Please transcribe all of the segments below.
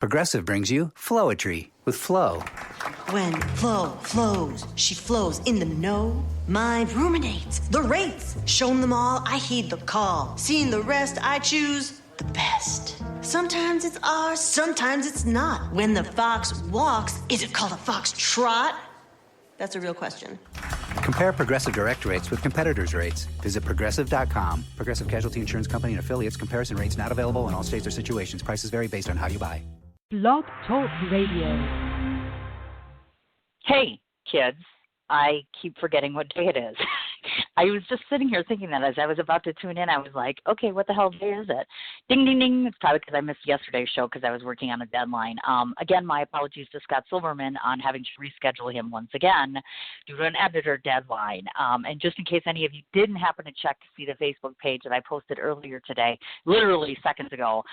Progressive brings you Flowetry with Flo. When Flo flows, she flows in the know. Mind ruminates the rates. Shown them all, I heed the call. Seeing the rest, I choose the best. Sometimes it's ours, sometimes it's not. When the fox walks, is it called a fox trot? That's a real question. Compare Progressive Direct rates with competitors' rates. Visit Progressive.com. Progressive Casualty Insurance Company and affiliates. Comparison rates not available in all states or situations. Prices vary based on how you buy. Blog Talk Radio. Hey, kids. I keep forgetting what day it is. I was just sitting here thinking that as I was about to tune in, I was like, okay, what the hell day is it? Ding, ding, ding. It's probably because I missed yesterday's show because I was working on a deadline. Again, my apologies to Scott Silverman on having to reschedule him once again due to an editor deadline. And just in case any of you didn't happen to check to see the Facebook page that I posted earlier today, literally seconds ago,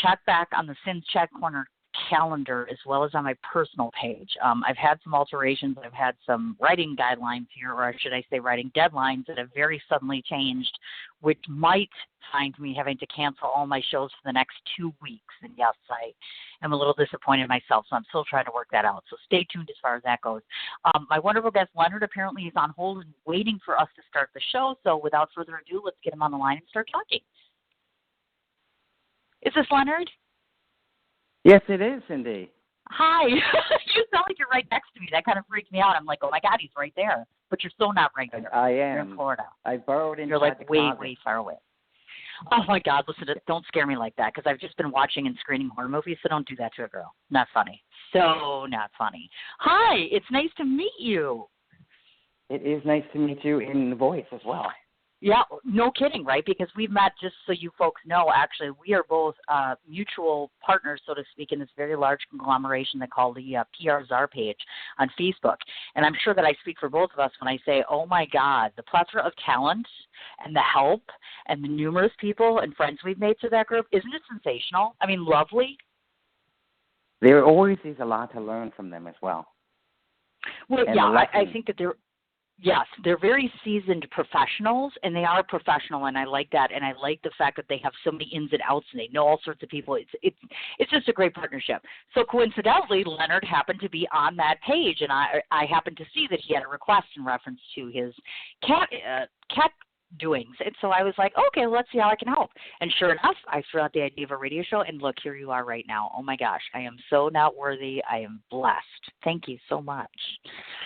check back on the Sins Chat Corner calendar as well as on my personal page. I've had some alterations. I've had some writing guidelines here, or should I say writing deadlines that have very suddenly changed, which might find me having to cancel all my shows for the next 2 weeks. And yes, I am a little disappointed myself, so I'm still trying to work that out. So stay tuned as far as that goes. My wonderful guest, Leonard, apparently is on hold and waiting for us to start the show. So without further ado, let's get him on the line and start talking. Is this Leonard? Yes, it is, Cindy. Hi. You sound like you're right next to me. That kind of freaked me out. I'm like, oh, my God, he's right there. But you're so not right there. I am. You're in Florida. I burrowed into You're like the way, closet. way far away. Oh, my God. Listen, don't scare me like that because I've just been watching and screening horror movies, so don't do that to a girl. Not funny. So not funny. Hi. It's nice to meet you. It is nice to meet you in voice as well. Yeah, no kidding, right? Because we've met, just so you folks know, actually, we are both mutual partners, so to speak, in this very large conglomeration they call the PR Czar page on Facebook. And I'm sure that I speak for both of us when I say, oh, my God, the plethora of talent and the help and the numerous people and friends we've made through that group, isn't it sensational? I mean, lovely. There always is a lot to learn from them as well. Well, and yeah, I think that they're very seasoned professionals, and they are professional, and I like that, and I like the fact that they have so many ins and outs, and they know all sorts of people. It's just a great partnership. So coincidentally, Leonard happened to be on that page, and I happened to see that he had a request in reference to his cat doings, and so I was like, okay, let's see how I can help. And sure enough, I threw out the idea of a radio show, and look, here you are right now. Oh my gosh, I am so not worthy. I am blessed. Thank you so much.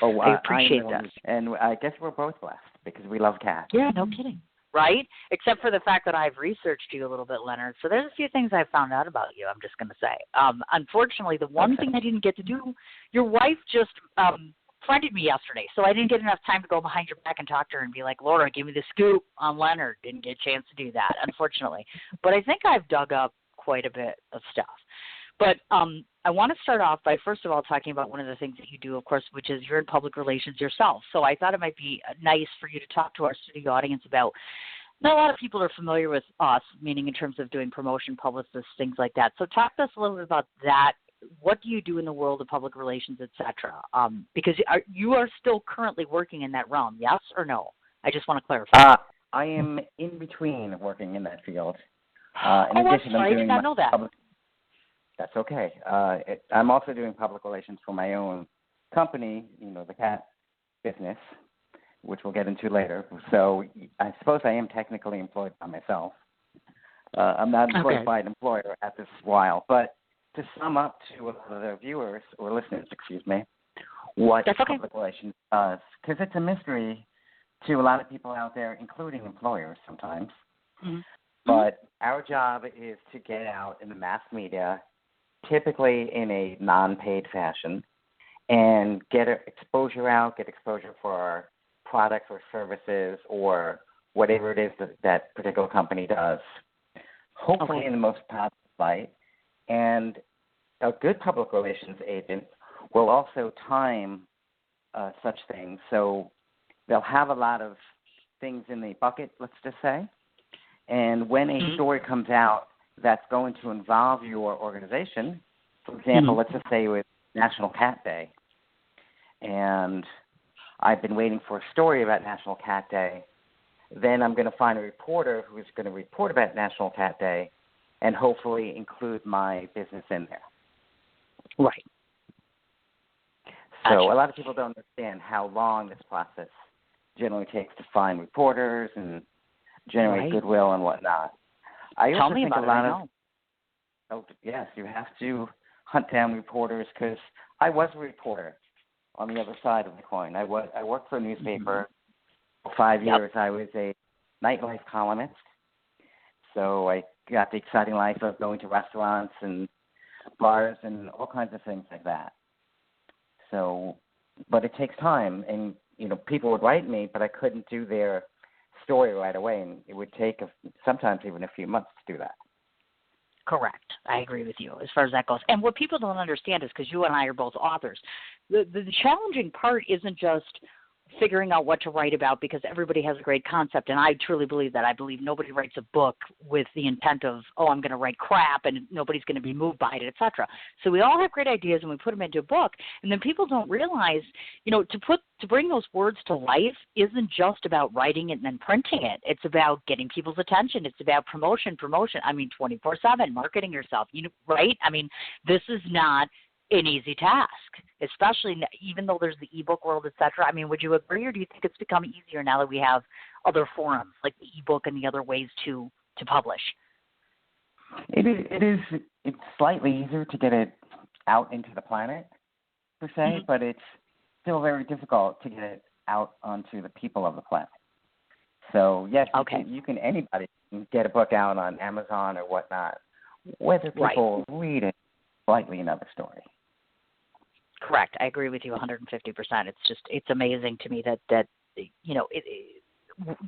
Oh, I appreciate that. And I guess we're both blessed because we love cats. Yeah, no kidding. Right? Except for the fact that I've researched you a little bit, Leonard. So there's a few things I found out about you, I'm just going to say. Unfortunately, the one thing I didn't get to do, your wife just friended me yesterday, so I didn't get enough time to go behind your back and talk to her and be like, Laura, give me the scoop on Leonard. Didn't get a chance to do that, unfortunately. But I think I've dug up quite a bit of stuff. But I want to start off by, first of all, talking about one of the things that you do, of course, which is you're in public relations yourself. So I thought it might be nice for you to talk to our studio audience about, not a lot of people are familiar with us, meaning in terms of doing promotion, publicists, things like that. So talk to us a little bit about that. What do you do in the world of public relations, et cetera? Because you are still currently working in that realm, yes or no? I just want to clarify. I am in between working in that field. I'm sorry, I did not know that. That's okay. I'm also doing public relations for my own company, the cat business, which we'll get into later. So I suppose I am technically employed by myself. I'm not employed by an employer at this while, but to sum up to a lot of the viewers or listeners, what public relations does, because it's a mystery to a lot of people out there, including employers sometimes. Mm-hmm. But our job is to get out in the mass media, typically in a non-paid fashion, and get exposure for our products or services or whatever it is that particular company does, hopefully in the most positive light. And a good public relations agent will also time such things. So they'll have a lot of things in the bucket, let's just say. And when a story comes out that's going to involve your organization, for example, let's just say it was National Cat Day, and I've been waiting for a story about National Cat Day, then I'm going to find a reporter who's going to report about National Cat Day, and hopefully include my business in there. Right. So Gotcha. a lot of people don't understand how long this process generally takes to find reporters and generate goodwill and whatnot. I Tell also me think about a lot it. I of know. Oh, yes, you have to hunt down reporters because I was a reporter on the other side of the coin. I worked for a newspaper for 5 years. I was a nightlife columnist, so I got the exciting life of going to restaurants and bars and all kinds of things like that. So, but it takes time, and people would write me, but I couldn't do their story right away, and it would take sometimes even a few months to do that. Correct. I agree with you as far as that goes. And what people don't understand is, because you and I are both authors, the challenging part isn't just figuring out what to write about, because everybody has a great concept, and I truly believe that. I believe nobody writes a book with the intent of, I'm going to write crap and nobody's going to be moved by it, etc. So we all have great ideas and we put them into a book, and then people don't realize, to bring those words to life isn't just about writing it and then printing it. It's about getting people's attention. It's about promotion. 24/7, marketing yourself, right? I mean, this is not an easy task, especially even though there's the ebook world, et cetera. I mean, would you agree, or do you think it's become easier now that we have other forums like the ebook and the other ways to publish? It's slightly easier to get it out into the planet, per se, but it's still very difficult to get it out onto the people of the planet. So, yes, anybody can get a book out on Amazon or whatnot. Whether people read it, slightly another story. Correct. I agree with you 150%. It's amazing to me that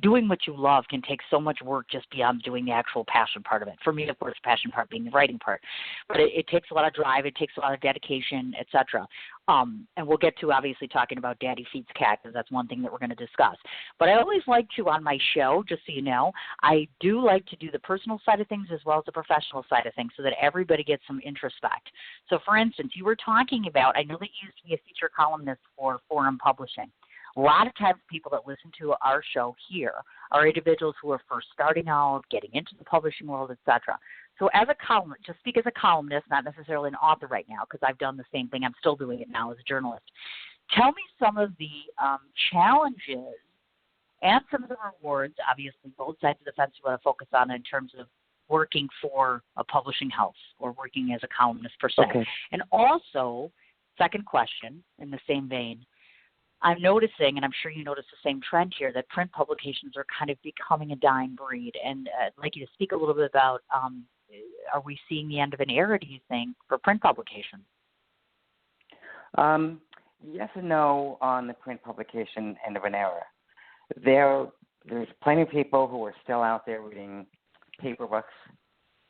doing what you love can take so much work just beyond doing the actual passion part of it. For me, of course, the passion part being the writing part. But it takes a lot of drive. It takes a lot of dedication, et cetera. And we'll get to, obviously, talking about Daddy Feeds Cat, because that's one thing that we're going to discuss. But I always like to, on my show, just so you know, I do like to do the personal side of things as well as the professional side of things so that everybody gets some introspect. So, for instance, you were talking about, I know that you used to be a feature columnist for Forum Publishing. A lot of times people that listen to our show here are individuals who are first starting out, getting into the publishing world, et cetera. So as a columnist, just speak as a columnist, not necessarily an author right now, because I've done the same thing. I'm still doing it now as a journalist. Tell me some of the challenges and some of the rewards, obviously both sides of the fence you want to focus on in terms of working for a publishing house or working as a columnist per se. Okay. And also, second question in the same vein, I'm noticing, and I'm sure you notice the same trend here, that print publications are kind of becoming a dying breed. And I'd like you to speak a little bit about, are we seeing the end of an era, do you think, for print publications? Yes and no on the print publication end of an era. There's plenty of people who are still out there reading paper books.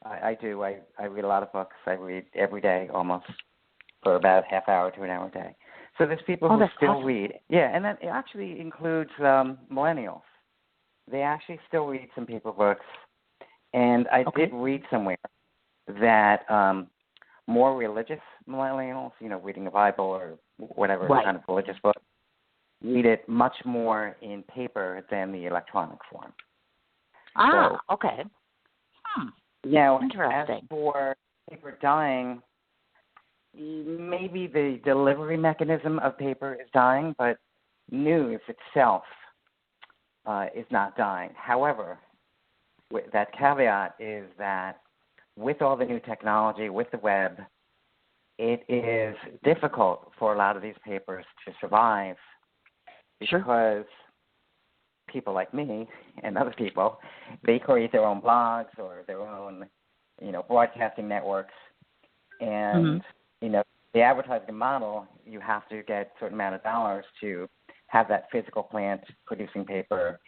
I do. I read a lot of books. I read every day almost for about a half hour to an hour a day. So there's people who still read. Yeah, and that actually includes millennials. They actually still read some paper books. And I did read somewhere that more religious millennials, reading the Bible or whatever kind of religious book, read it much more in paper than the electronic form. Okay. Now, interesting. As for paper dying, maybe the delivery mechanism of paper is dying, but news itself is not dying. However, that caveat is that with all the new technology, with the web, it is difficult for a lot of these papers to survive because people like me and other people, they create their own blogs or their own, broadcasting networks. And, the advertising model, you have to get a certain amount of dollars to have that physical plant producing paper,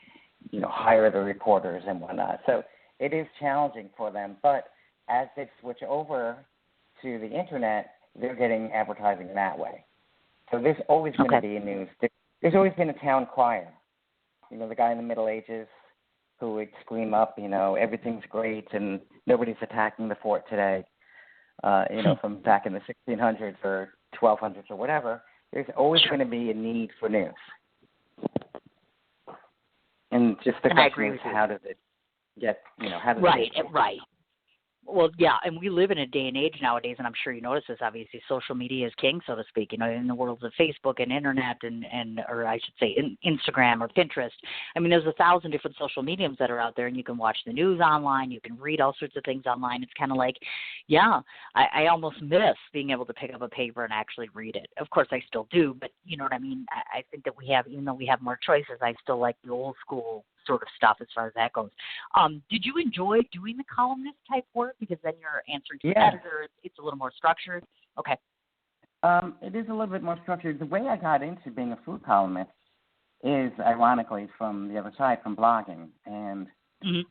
hire the reporters and whatnot. So it is challenging for them. But as they switch over to the Internet, they're getting advertising that way. So there's always going to be a news. There's always been a town crier. The guy in the Middle Ages who would scream up, everything's great and nobody's attacking the fort today. From back in the 1600s or 1200s or whatever, there's always going to be a need for news. And just the question is, how does it get, how does it get? Right. Well, yeah, and we live in a day and age nowadays, and I'm sure you notice this. Obviously, social media is king, so to speak. You know, in the worlds of Facebook and internet, and or I should say, Instagram or Pinterest. I mean, there's 1,000 different social mediums that are out there, and you can watch the news online. You can read all sorts of things online. It's kind of like, yeah, I almost miss being able to pick up a paper and actually read it. Of course, I still do, but you know what I mean. I think that we have, even though we have more choices, I still like the old school sort of stuff as far as that goes. Did you enjoy doing the columnist type work? Because then you're answering to the editor. It's a little more structured. Okay. It is a little bit more structured. The way I got into being a food columnist is, ironically, from the other side, from blogging. And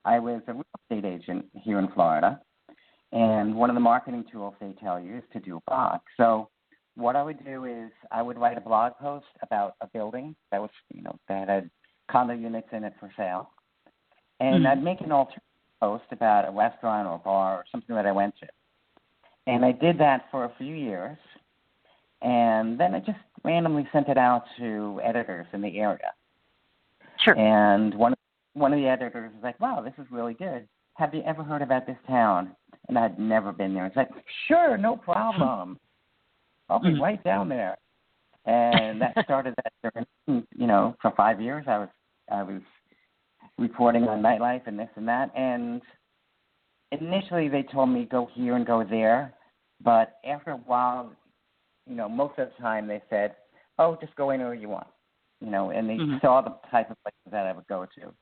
I was a real estate agent here in Florida. And one of the marketing tools they tell you is to do a blog. So what I would do is I would write a blog post about a building that was, that had condo units in it for sale. And I'd make an alternate post about a restaurant or a bar or something that I went to. And I did that for a few years. And then I just randomly sent it out to editors in the area. Sure. And one of the editors was like, wow, this is really good. Have you ever heard about this town? And I'd never been there. It's like, sure, no problem. I'll be right down there. And that started that journey. For 5 years I was reporting on nightlife and this and that. And initially they told me go here and go there. But after a while, most of the time they said, oh, just go anywhere you want. And they saw the type of places that I would go to.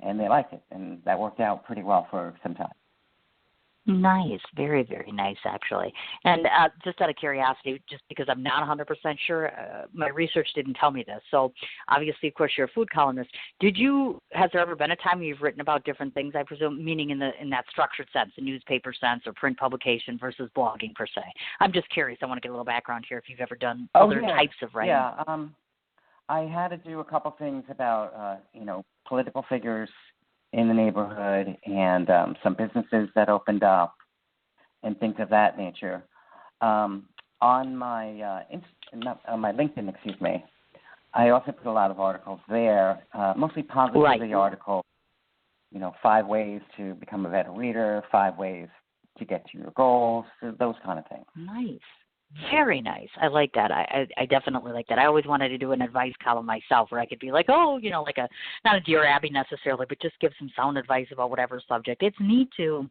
And they liked it. And that worked out pretty well for some time. Nice. Very, very nice, actually. And just out of curiosity, just because I'm not 100% sure, my research didn't tell me this. So obviously, of course, you're a food columnist. Has there ever been a time you've written about different things, I presume, meaning in that structured sense, the newspaper sense or print publication versus blogging per se? I'm just curious. I want to get a little background here if you've ever done other types of writing. Yeah. I had to do a couple things about, political figures in the neighborhood and some businesses that opened up and things of that nature. On my my LinkedIn, I also put a lot of articles there, mostly positivity articles. 5 ways to become a better reader, 5 ways to get to your goals, those kind of things. Nice. Very nice. I like that. I definitely like that. I always wanted to do an advice column myself where I could be like, like not a Dear Abby necessarily, but just give some sound advice about whatever subject. It's neat to,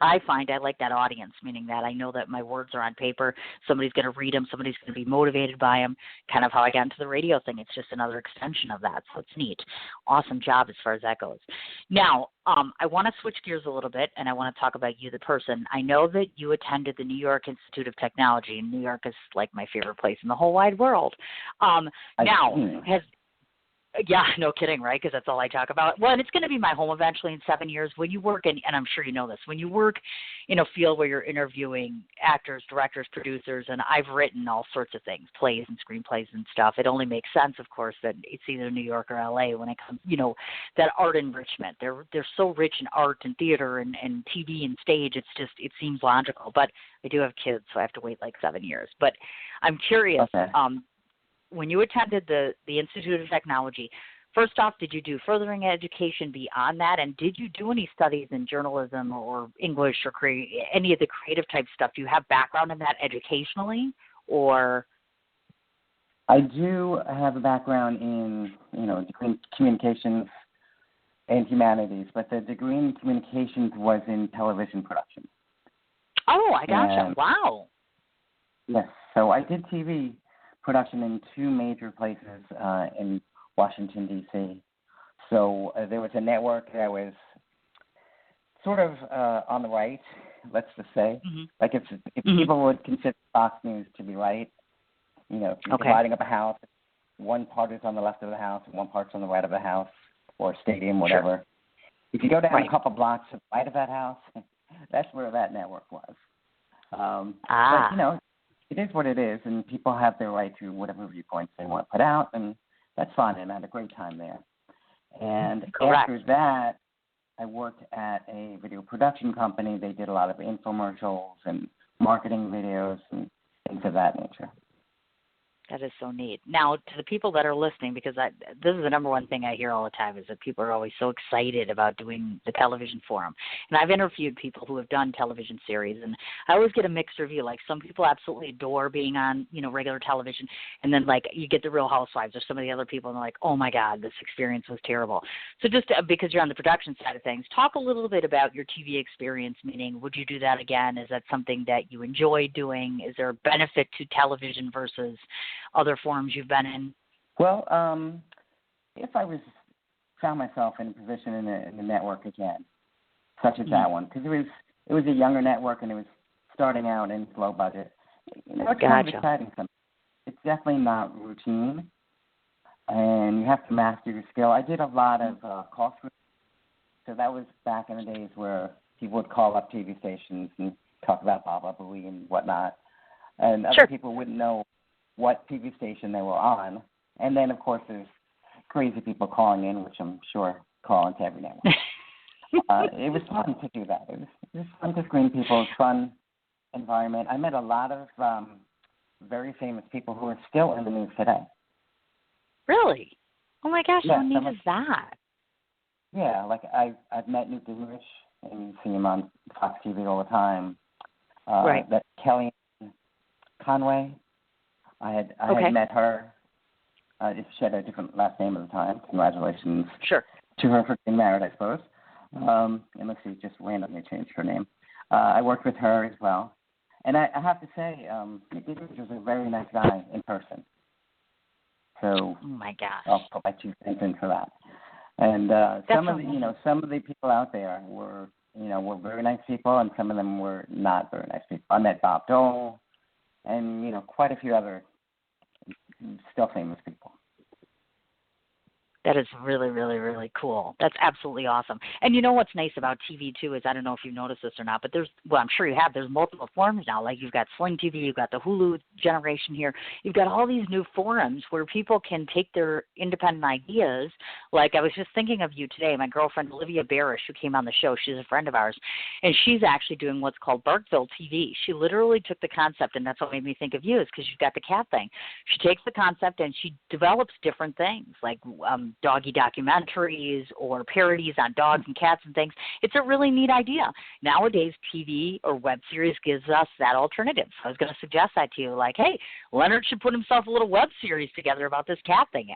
I find I like that audience, meaning that I know that my words are on paper. Somebody's going to read them. Somebody's going to be motivated by them, kind of how I got into the radio thing. It's just another extension of that, so it's neat. Awesome job as far as that goes. Now, I want to switch gears a little bit, and I want to talk about you, the person. I know that you attended the New York Institute of Technology, and New York is like my favorite place in the whole wide world. Yeah, no kidding, right? Because that's all I talk about. Well, and it's going to be my home eventually in 7 years. When you work, and I'm sure you know this, when you work in a field where you're interviewing actors, directors, producers, and I've written all sorts of things, plays and screenplays and stuff, it only makes sense, of course, that it's either New York or L.A. when it comes, that art enrichment. They're so rich in art and theater and TV and stage. It seems logical. But I do have kids, so I have to wait like 7 years. But I'm curious. Okay. When you attended the Institute of Technology, first off, did you do furthering education beyond that? And did you do any studies in journalism or English or any of the creative type stuff? Do you have background in that educationally? Or I do have a background in, degree in communications and humanities, but the degree in communications was in television production. Oh, I gotcha. Wow. Yes. So I did TV production in 2 major places in Washington, D.C. So there was a network that was sort of on the right, let's just say. Mm-hmm. Like if people would consider Fox News to be right, if you're dividing up a house, one part is on the left of the house and one part's on the right of the house, or stadium, whatever. Sure. If you go down a couple blocks to the right of that house, that's where that network was. But, it is what it is, and people have their right to whatever viewpoints they want to put out, and that's fine, and I had a great time there. And after that, I worked at a video production company. They did a lot of infomercials and marketing videos and things of that nature. That is so neat. Now, to the people that are listening, because this is the number one thing I hear all the time, is that people are always so excited about doing the television forum. And I've interviewed people who have done television series, and I always get a mixed review. Like, some people absolutely adore being on, regular television, and then, like, you get the Real Housewives or some of the other people, and they're like, oh, my God, this experience was terrible. So just because you're on the production side of things, talk a little bit about your TV experience, meaning would you do that again? Is that something that you enjoy doing? Is there a benefit to television versus other forums you've been in? Well, if I found myself in a position in the network again, such as that one, because it was a younger network and it was starting out in low budget. It's kind of exciting. It's definitely not routine, and you have to master your skill. I did a lot of call screening, so that was back in the days where people would call up TV stations and talk about Baba Booey and whatnot, and other people wouldn't know what TV station they were on. And then, of course, there's crazy people calling in, which I'm sure call into every network. It was fun to do that. It was fun to screen people. It was fun environment. I met a lot of very famous people who are still in the news today. Really? Oh, my gosh, how neat is that? Yeah, like I've met Newt Gingrich, and you see him on Fox TV all the time. Right. That Kellyanne Conway, I had met her. She had a different last name at the time. Congratulations to her for getting married, I suppose. Unless she just randomly changed her name. I worked with her as well. And I have to say, he was a very nice guy in person. So, oh my gosh, I'll put my 2 cents in for that. And some of the people out there were very nice people, and some of them were not very nice people. I met Bob Dole, and quite a few other still famous people. That is really, really, really cool. That's absolutely awesome. And what's nice about TV, too, is I don't know if you've noticed this or not, but I'm sure you have, there's multiple forums now. Like, you've got Sling TV, you've got the Hulu generation here. You've got all these new forums where people can take their independent ideas. Like, I was just thinking of you today, my girlfriend Olivia Barish, who came on the show, she's a friend of ours, and she's actually doing what's called Barkville TV. She literally took the concept, and that's what made me think of you, is because you've got the cat thing. She takes the concept and she develops different things, like doggy documentaries or parodies on dogs and cats and things. It's a really neat idea. Nowadays, TV or web series gives us that alternative. So I was going to suggest that to you, like, hey, Leonard should put himself a little web series together about this cat thing.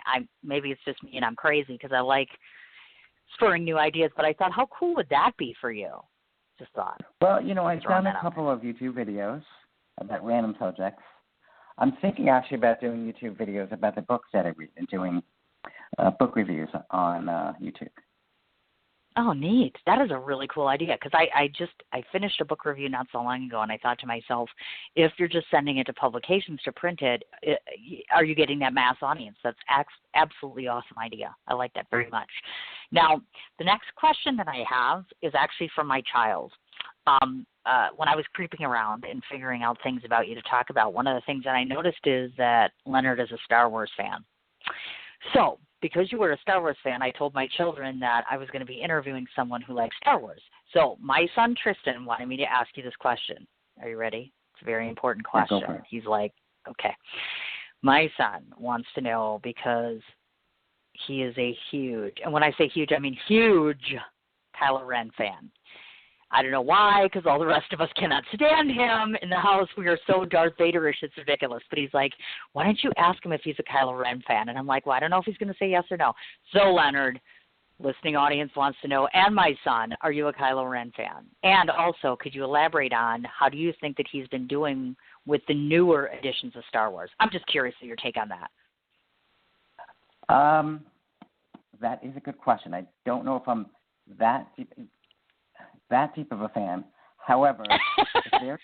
Maybe it's just me and I'm crazy because I like spurring new ideas, but I thought, how cool would that be for you? Just thought. Well, I've done a couple of YouTube videos about random subjects. I'm thinking actually about doing YouTube videos about the books that I read and doing book reviews on YouTube. Oh, neat. That is a really cool idea, because I finished a book review not so long ago, and I thought to myself, if you're just sending it to publications to print it, are you getting that mass audience? That's absolutely awesome idea. I like that very much. Now, the next question that I have is actually from my child. When I was creeping around and figuring out things about you to talk about, one of the things that I noticed is that Leonard is a Star Wars fan. So, because you were a Star Wars fan, I told my children that I was going to be interviewing someone who likes Star Wars. So, my son Tristan wanted me to ask you this question. Are you ready? It's a very important question. He's like, okay. My son wants to know, because he is a huge, and when I say huge, I mean huge Kylo Ren fan. I don't know why, because all the rest of us cannot stand him in the house. We are so Darth Vader-ish, it's ridiculous. But he's like, why don't you ask him if he's a Kylo Ren fan? And I'm like, well, I don't know if he's going to say yes or no. So, Leonard, listening audience wants to know, and my son, are you a Kylo Ren fan? And also, could you elaborate on how do you think that he's been doing with the newer editions of Star Wars? I'm just curious of your take on that. That is a good question. I don't know if I'm that deep of a fan. However, if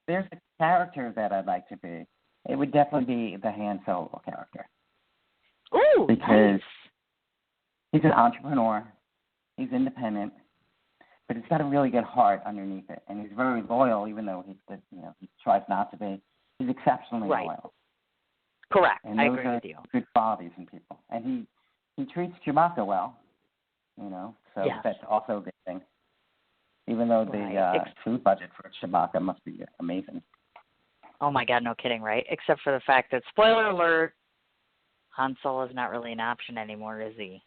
there's a character that I'd like to be, it would definitely be the Han Solo character. Ooh, because nice. He's an entrepreneur, he's independent, but he's got a really good heart underneath it, and he's very loyal, even though he tries not to be. He's exceptionally loyal. Correct. And I those agree are with you. good qualities in people, and he treats Chewbacca well, so that's also a good thing. Even though the food budget for Chewbacca must be amazing. Oh, my God, no kidding, right? Except for the fact that, spoiler alert, Han Solo is not really an option anymore, is he?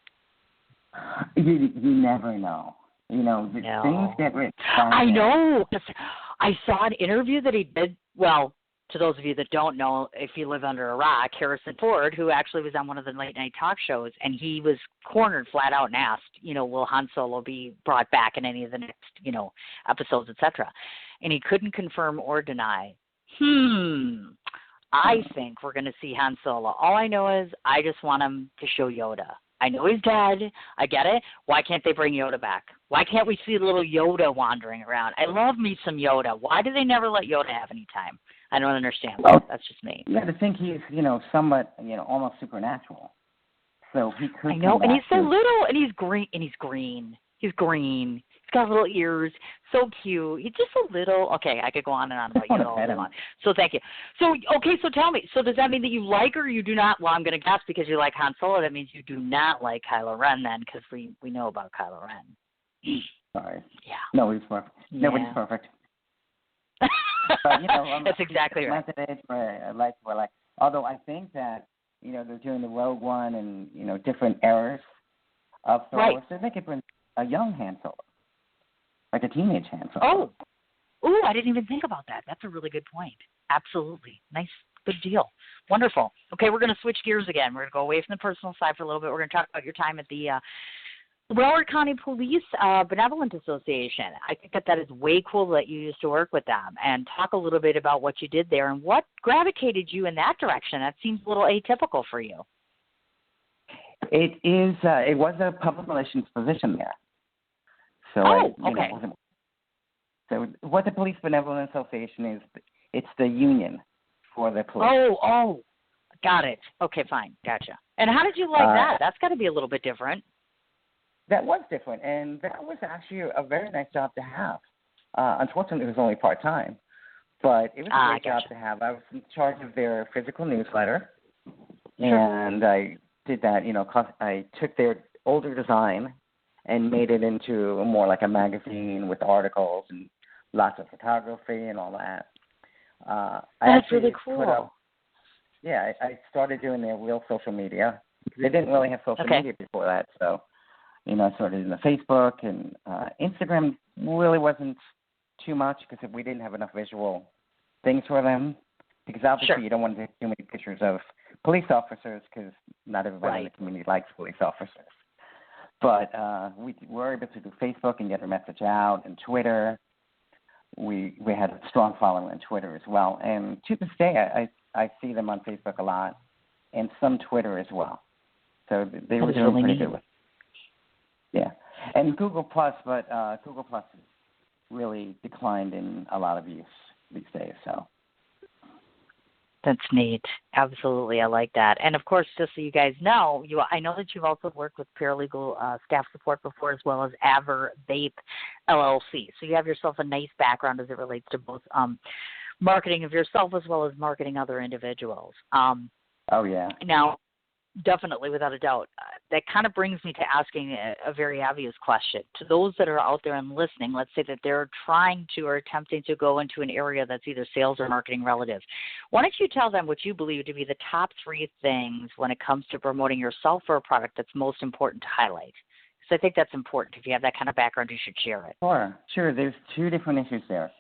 You never know. No. Things get written. I know. I saw an interview that he did. Well, to those of you that don't know, if you live under a rock, Harrison Ford, who actually was on one of the late night talk shows, and he was cornered flat out and asked, will Han Solo be brought back in any of the next, episodes, etc. And he couldn't confirm or deny. I think we're going to see Han Solo. All I know is I just want him to show Yoda. I know he's dead. I get it. Why can't they bring Yoda back? Why can't we see little Yoda wandering around? I love me some Yoda. Why do they never let Yoda have any time? I don't understand. That's just me. You got to think he's, somewhat, almost supernatural. So he could. I know, and he's so little, and he's green, He's green. He's got little ears. So cute. He's just a little. Okay, I could go on and on about Yoda all day. So thank you. So so tell me. So does that mean that you like or you do not? Well, I'm going to guess because you like Han Solo. That means you do not like Kylo Ren then, because we know about Kylo Ren. Sorry. Yeah. Nobody's perfect. Yeah. Nobody's perfect. But, that's exactly right. Although I think that, they're doing the Rogue One and, different eras of Star Wars, so they could bring a young Han Solo, like a teenage Han Solo. Oh, I didn't even think about that. That's a really good point. Absolutely. Nice, good deal. Wonderful. Okay, we're going to switch gears again. We're going to go away from the personal side for a little bit. We're going to talk about your time at the Broward County Police Benevolent Association. I think that is way cool that you used to work with them, and talk a little bit about what you did there and what gravitated you in that direction. That seems a little atypical for you. It is. It was a public relations position there. So, okay. So what the Police Benevolent Association is, it's the union for the police. Oh, got it. Okay, fine, gotcha. And how did you like that? That's got to be a little bit different. That was different, and that was actually a very nice job to have. Unfortunately, it was only part-time, but it was a great job to have. I was in charge of their physical newsletter, and I did that, I took their older design and made it into more like a magazine with articles and lots of photography and all that. That's really cool. I started doing their real social media. They didn't really have social media before that, so I started in the Facebook, and Instagram really wasn't too much because we didn't have enough visual things for them. Because obviously you don't want to take too many pictures of police officers because not everybody in the community likes police officers. But we were able to do Facebook and get our message out, and Twitter. We had a strong following on Twitter as well. And to this day, I see them on Facebook a lot, and some Twitter as well. So they were doing pretty good with it. Yeah, and Google Plus, but Google Plus has really declined in a lot of use these days. So that's neat. Absolutely, I like that. And of course, just so you guys know, I know that you've also worked with paralegal staff support before, as well as Aver Vape LLC. So you have yourself a nice background as it relates to both marketing of yourself as well as marketing other individuals. Now, definitely, without a doubt. That kind of brings me to asking a very obvious question. To those that are out there and listening, let's say that they're trying to or attempting to go into an area that's either sales or marketing relative. Why don't you tell them what you believe to be the top 3 things when it comes to promoting yourself or a product that's most important to highlight? Because I think that's important. If you have that kind of background, you should share it. Sure. There's 2 different issues there.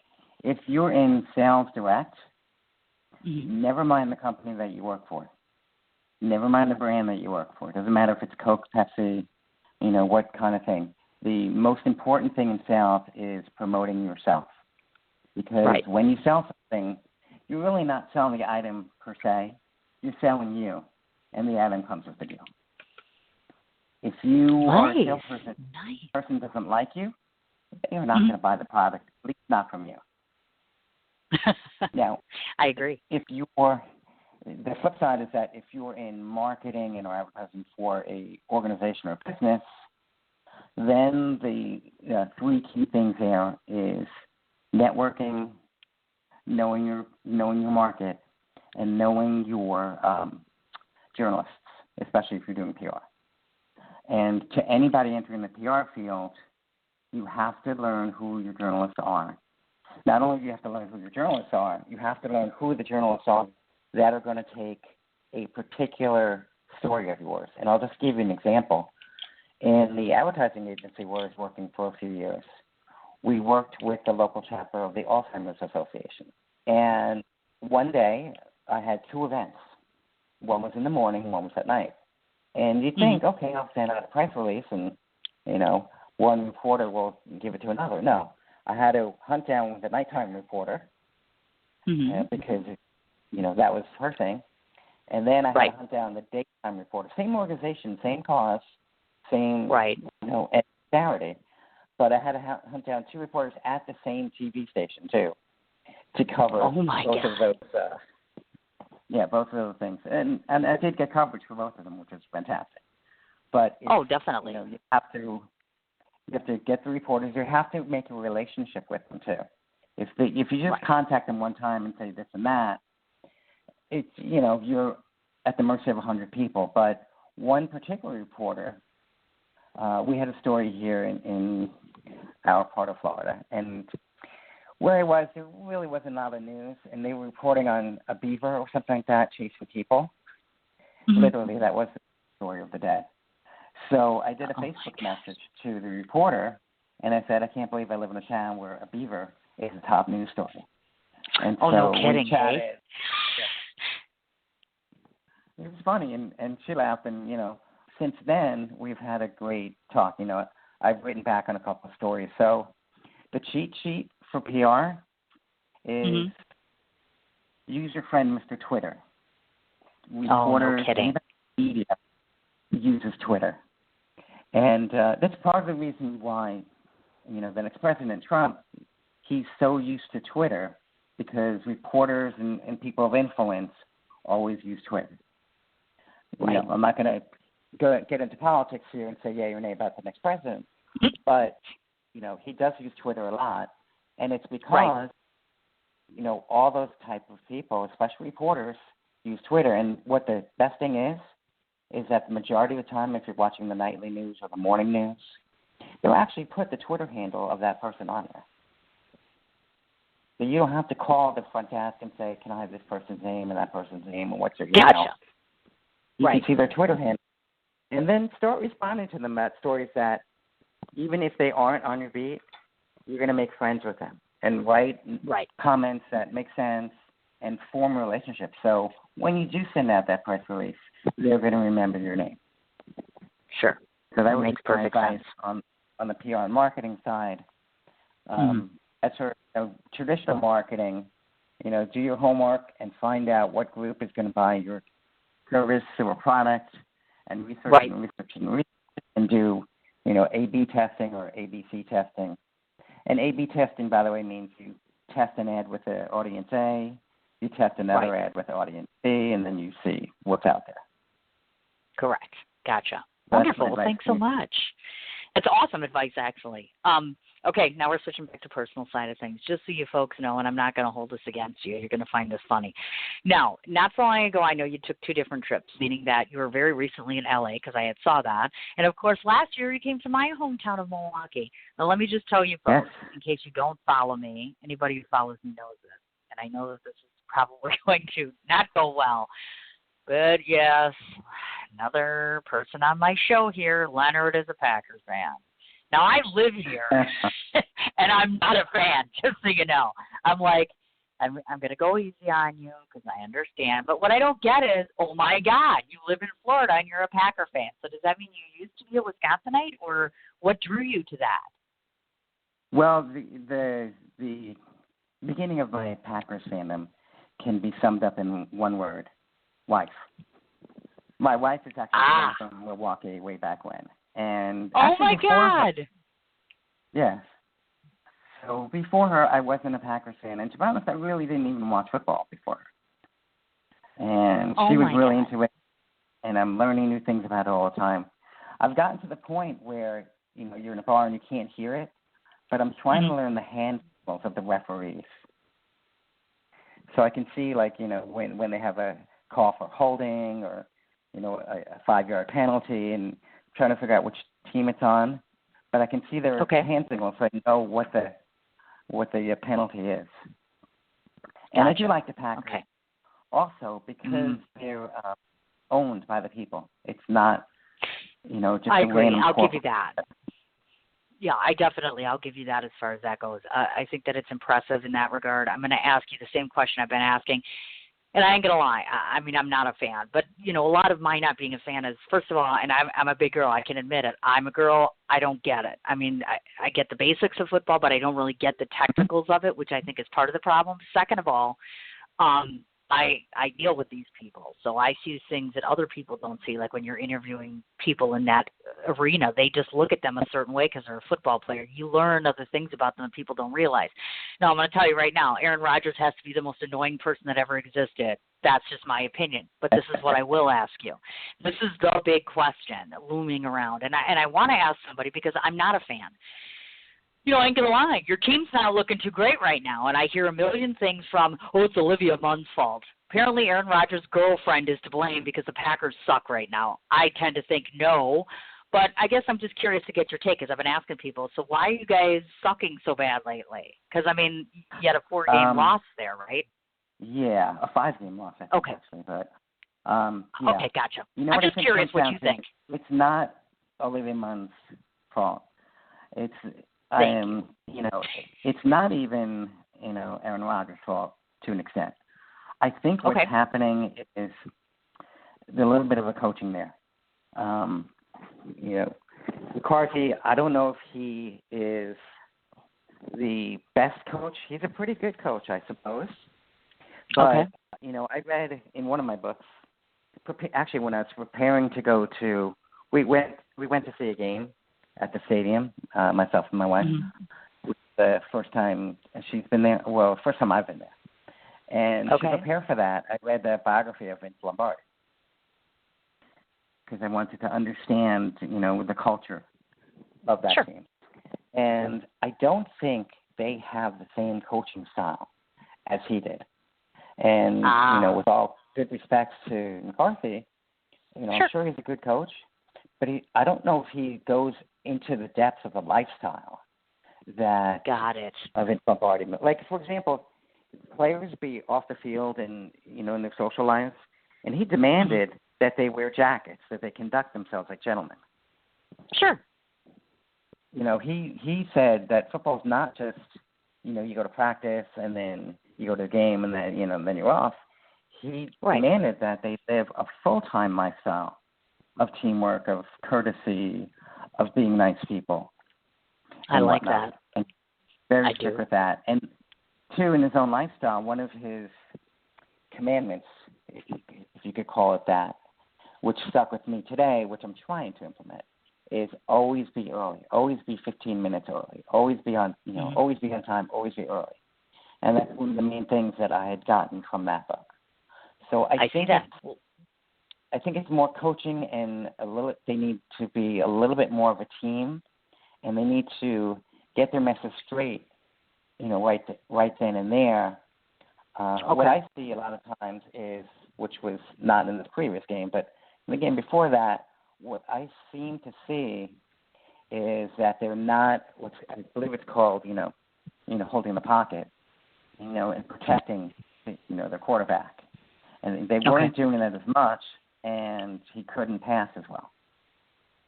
If you're in sales direct, never mind the company that you work for. Never mind the brand that you work for. It doesn't matter if it's Coke, Pepsi, what kind of thing. The most important thing in sales is promoting yourself. Because when you sell something, you're really not selling the item per se. You're selling you, and the item comes with the deal. If you are a salesperson, the person doesn't like you, they're not going to buy the product, at least not from you. Now, I agree. The flip side is that if you're in marketing and or advertising for a organization or business, then the 3 key things there is networking, knowing your market, and knowing your journalists, especially if you're doing PR. And to anybody entering the PR field, you have to learn who your journalists are. not only do you have to learn who your journalists are, you have to learn who the journalists are that are going to take a particular story of yours. And I'll just give you an example. In the advertising agency where I was working for a few years, we worked with the local chapter of the Alzheimer's Association. And one day I had two events. One was in the morning, one was at night. And you think, okay, I'll send out a press release and, one reporter will give it to another. No, I had to hunt down the nighttime reporter because, that was her thing. And then I had to hunt down the daytime reporter. Same organization, same cause, same, and charity. But I had to hunt down two reporters at the same TV station, too, to cover both of those. Both of those things. And I did get coverage for both of them, which was fantastic. But definitely. You have to get the reporters. You have to make a relationship with them, too. If you just contact them one time and say this and that, it's, you're at the mercy of 100 people. But one particular reporter, we had a story here in our part of Florida, and where I was, there really wasn't a lot of news, and they were reporting on a beaver or something like that chasing people. Literally, that was the story of the day. So I did a Facebook message to the reporter, and I said, I can't believe I live in a town where a beaver is a top news story. And no kidding, we chatted. It was funny, and she laughed, and, since then, we've had a great talk. I've written back on a couple of stories. So the cheat sheet for PR is use your friend Mr. Twitter. Reporters, anybody in media uses Twitter. And that's part of the reason why, the next President Trump, he's so used to Twitter because reporters and people of influence always use Twitter. I'm not going to get into politics here and say yay or nay about the next president, but, he does use Twitter a lot, and it's because, all those type of people, especially reporters, use Twitter. And what the best thing is that the majority of the time, if you're watching the nightly news or the morning news, they'll actually put the Twitter handle of that person on there. So you don't have to call the front desk and say, can I have this person's name and that person's name and what's their email? Gotcha. You can see their Twitter handle. And then start responding to them at stories that, even if they aren't on your beat, you're going to make friends with them and write comments that make sense and form relationships. So when you do send out that press release, they're going to remember your name. Sure. So that makes perfect sense. On the PR and marketing side. As for traditional marketing, do your homework and find out what group is going to buy your service or product, and research and do, A/B testing or ABC testing. And A/B testing, by the way, means you test an ad with the audience A, you test another ad with the audience B, and then you see what's out there. Correct. Gotcha. Wonderful. Well, thanks so much. It's awesome advice, actually. Okay, now we're switching back to personal side of things, just so you folks know, and I'm not going to hold this against you. You're going to find this funny. Now, not so long ago, I know you took 2 different trips, meaning that you were very recently in L.A., because I had saw that. And, of course, last year you came to my hometown of Milwaukee. Now, let me just tell you, folks, in case you don't follow me, anybody who follows me knows this, and I know that this is probably going to not go well. But, yes, another person on my show here, Leonard, is a Packers fan. Now, I live here, and I'm not a fan, just so you know. I'm like, I'm going to go easy on you because I understand. But what I don't get is, oh, my God, you live in Florida and you're a Packer fan. So does that mean you used to be a Wisconsinite, or what drew you to that? Well, the beginning of my Packers fandom can be summed up in one word: wife. My wife is actually from Milwaukee way back when. And oh, my God. Yes. So before her, I wasn't a Packers fan. And to be honest, I really didn't even watch football before her. And she was really into it. And I'm learning new things about it all the time. I've gotten to the point where, you're in a bar and you can't hear it, but I'm trying to learn the hand signals of the referees. So I can see, when they have a call for holding or, a 5-yard penalty, and trying to figure out which team it's on, but I can see their hand signals, so I know what the what the penalty is. And Gotcha. I do like the Packers also because they're owned by the people. It's not, just I a agree. random I'll corporate. give you that. Yeah, I'll give you that as far as that goes. I think that it's impressive in that regard. I'm going to ask you the same question I've been asking. And I ain't going to lie. I mean, I'm not a fan. But, a lot of my not being a fan is, first of all, and I'm a big girl. I can admit it. I'm a girl. I don't get it. I mean, I get the basics of football, but I don't really get the technicals of it, which I think is part of the problem. Second of all, I deal with these people, so I see things that other people don't see. Like when you're interviewing people in that arena, they just look at them a certain way because they're a football player. You learn other things about them that people don't realize. Now, I'm going to tell you right now, Aaron Rodgers has to be the most annoying person that ever existed. That's just my opinion. But this is what I will ask you. This is the big question looming around, and I want to ask somebody because I'm not a fan. I ain't going to lie. Your team's not looking too great right now, and I hear a million things from, it's Olivia Munn's fault. Apparently, Aaron Rodgers' girlfriend is to blame because the Packers suck right now. I tend to think no, but I guess I'm just curious to get your take because I've been asking people, so why are you guys sucking so bad lately? Because, I mean, you had a 4-game loss there, right? Yeah, a 5-game loss, I think, actually. But, yeah. Okay, gotcha. I'm just curious what you think. It's not Olivia Munn's fault. It's not even, Aaron Rodgers' fault to an extent. I think what's happening is there's a little bit of a coaching there. McCarthy, I don't know if he is the best coach. He's a pretty good coach, I suppose. But, I read in one of my books, actually when I was preparing to go to, we went to see a game at the stadium, myself and my wife. The first time she's been there, first time I've been there. And to prepare for that, I read the biography of Vince Lombardi because I wanted to understand, the culture of that team. And I don't think they have the same coaching style as he did. And, with all good respects to McCarthy, I'm sure he's a good coach, but I don't know if he goes into the depths of the lifestyle that of Vince Lombardi. Like, for example, players be off the field and, in their social lives, and he demanded that they wear jackets, that they conduct themselves like gentlemen. Sure. He said that football's not just, you go to practice and then you go to the game and then, then you're off. He demanded that they live a full-time lifestyle of teamwork, of courtesy, of being nice people. I like that. And very strict with that. And two, in his own lifestyle, one of his commandments, if you could call it that, which stuck with me today, which I'm trying to implement, is always be early, always be 15 minutes early, always be on, always be on time, always be early. And that's one of the main things that I had gotten from that book. So I think it's more coaching and they need to be a little bit more of a team, and they need to get their message straight, right then and there. What I see a lot of times is, which was not in the previous game, but in the game before that, what I seem to see is that they're not I believe it's called, holding the pocket, and protecting, their quarterback. And they weren't doing that as much, and he couldn't pass as well.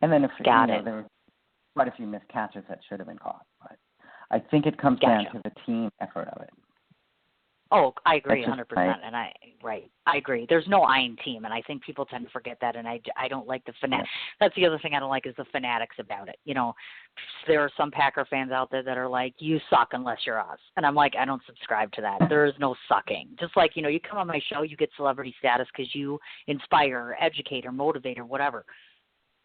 And then there were quite a few missed catches that should have been caught. But I think it comes down to the team effort of it. Oh, I agree 100%. And I agree. There's no I in team, and I think people tend to forget that, and I don't like the fanatics. That's the other thing I don't like is the fanatics about it. There are some Packer fans out there that are like, you suck unless you're us. And I'm like, I don't subscribe to that. There is no sucking. Just like, you come on my show, you get celebrity status because you inspire or educate or motivate or whatever.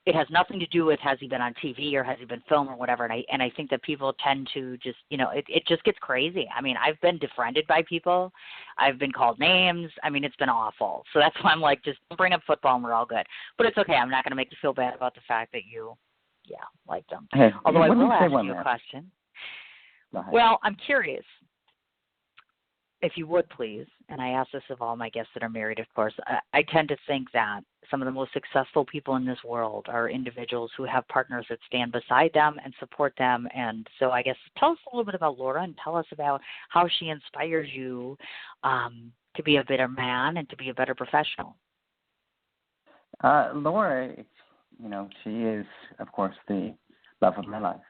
It has nothing to do with has he been on TV or has he been filmed or whatever. And I think that people tend to just, it just gets crazy. I mean, I've been defriended by people. I've been called names. I mean, it's been awful. So that's why I'm like, just don't bring up football and we're all good. But it's okay. I'm not going to make you feel bad about the fact that you, liked them. Hey, although I will ask you a question. Well, I'm curious. If you would please, and I ask this of all my guests that are married, of course, I tend to think that some of the most successful people in this world are individuals who have partners that stand beside them and support them. And so I guess tell us a little bit about Laura and tell us about how she inspires you to be a better man and to be a better professional. Laura, she is, of course, the love of my life.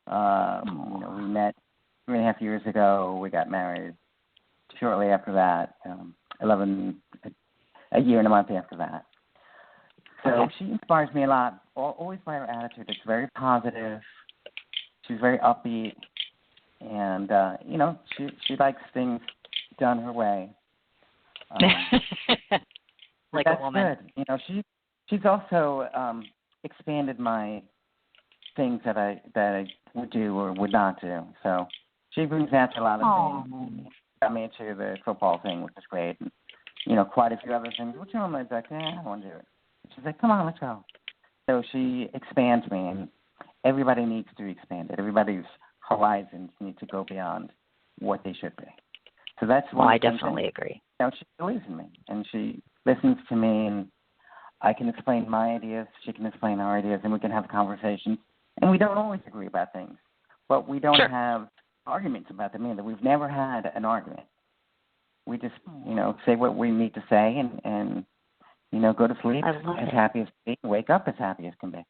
We met 3.5 years ago. We got married shortly after that, a year and a month after that. So she inspires me a lot, always by her attitude. It's very positive. She's very upbeat. And, she likes things done her way. Like a woman. Good. She's also expanded my things that I would do or would not do. So she brings out a lot of things. Got me into the football thing, which is great. And, quite a few other things. Which I'm like, I don't want to do it. She's like, come on, let's go. So she expands me, and everybody needs to be expanded. Everybody's horizons need to go beyond what they should be. So that's one. I definitely agree. She believes in me, and she listens to me, and I can explain my ideas. She can explain our ideas, and we can have conversations. And we don't always agree about things, but we don't have arguments about them either. We've never had an argument. We just, say what we need to say and go to sleep as happy as can be, wake up as happy as can be.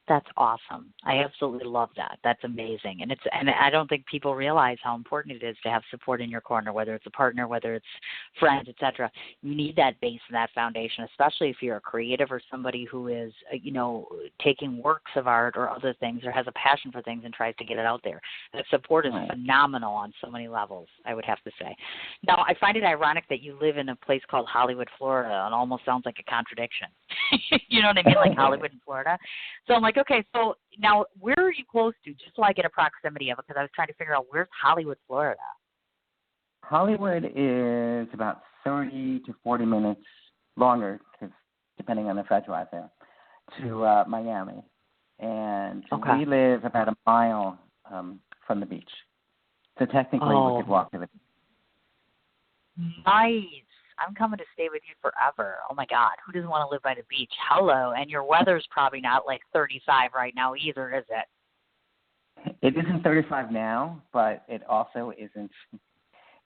That's awesome. I absolutely love that. That's amazing. And I don't think people realize how important it is to have support in your corner, whether it's a partner, whether it's friends, etc. You need that base and that foundation, especially if you're a creative or somebody who is, taking works of art or other things or has a passion for things and tries to get it out there. That support is phenomenal on so many levels, I would have to say. Now, I find it ironic that you live in a place called Hollywood, Florida. It almost sounds like a contradiction. You know what I mean? Like Hollywood and Florida. So I'm like, okay, so now where are you close to, just so I get a proximity of it, because I was trying to figure out where's Hollywood, Florida? Hollywood is about 30 to 40 minutes longer, because depending on if I drive there, to Miami. And we live about a mile from the beach. So technically we could walk to the beach. Nice. I'm coming to stay with you forever. Oh, my God. Who doesn't want to live by the beach? Hello. And your weather's probably not like 35 right now either, is it? It isn't 35 now, but it also isn't,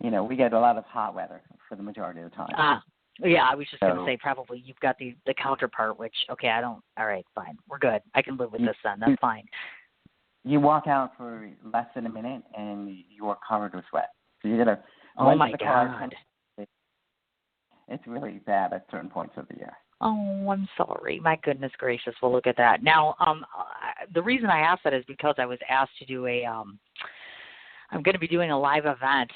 we get a lot of hot weather for the majority of the time. Yeah, I was just going to say probably you've got the counterpart, which, okay, all right, fine. We're good. I can live with this then. That's fine. You walk out for less than a minute and you are covered with sweat. So you got to. Oh, my God. It's really bad at certain points of the year. Oh, I'm sorry. My goodness gracious. Well, look at that. Now, the reason I asked that is because I was asked to do I'm going to be doing a live event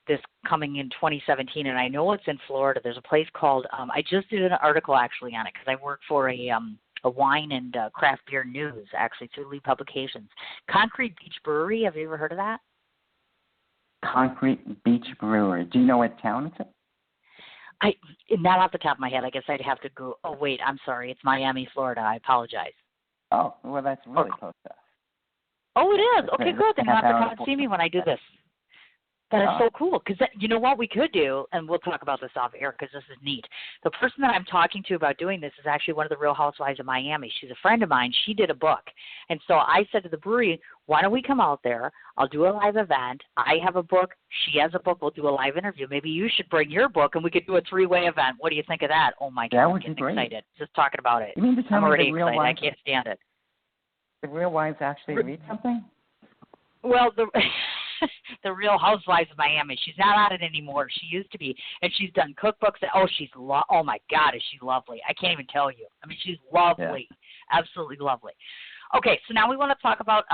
this coming in 2017, and I know it's in Florida. There's a place called, I just did an article actually on it because I work for a wine and craft beer news, actually, through Lee Publications. Concrete Beach Brewery. Have you ever heard of that? Concrete Beach Brewery. Do you know what town it's in? Not off the top of my head. I guess I'd have to go. Oh, wait, I'm sorry. It's Miami, Florida. I apologize. Oh, well, that's really close to us. Oh, it is? Okay, good. Then you'll have to come and see me when I do this. That is so cool. Because you know what we could do, and we'll talk about this off air because this is neat. The person that I'm talking to about doing this is actually one of the Real Housewives of Miami. She's a friend of mine. She did a book. And so I said to the brewery, why don't we come out there? I'll do a live event. I have a book. She has a book. We'll do a live interview. Maybe you should bring your book, and we could do a 3-way event. What do you think of that? Oh, my God. That would be great. Excited. Just talking about it. You mean to tell I'm me already the Real excited. Wives, I can't stand it. The Real Wives actually read something? Well, the Real Housewives of Miami. She's not on it anymore. She used to be, and she's done cookbooks. Oh my God, is she lovely? I can't even tell you. I mean, she's lovely, absolutely lovely. Okay, so now we want to talk about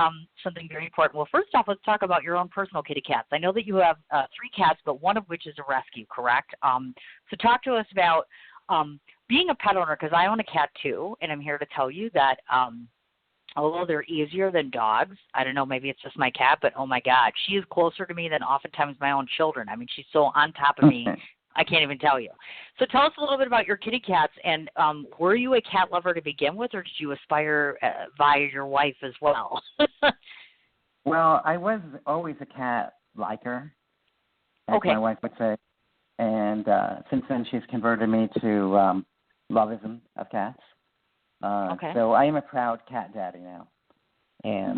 something very important. Well, first off, let's talk about your own personal kitty cats. I know that you have 3 cats, but one of which is a rescue, correct? So talk to us about being a pet owner, because I own a cat too, and I'm here to tell you that although they're easier than dogs, I don't know, maybe it's just my cat, but oh my God, she is closer to me than oftentimes my own children. I mean, she's so on top of me, I can't even tell you. So tell us a little bit about your kitty cats, and were you a cat lover to begin with, or did you aspire via your wife as well? Well, I was always a cat liker, as my wife would say, and since then she's converted me to lovism of cats. Okay. So I am a proud cat daddy now. And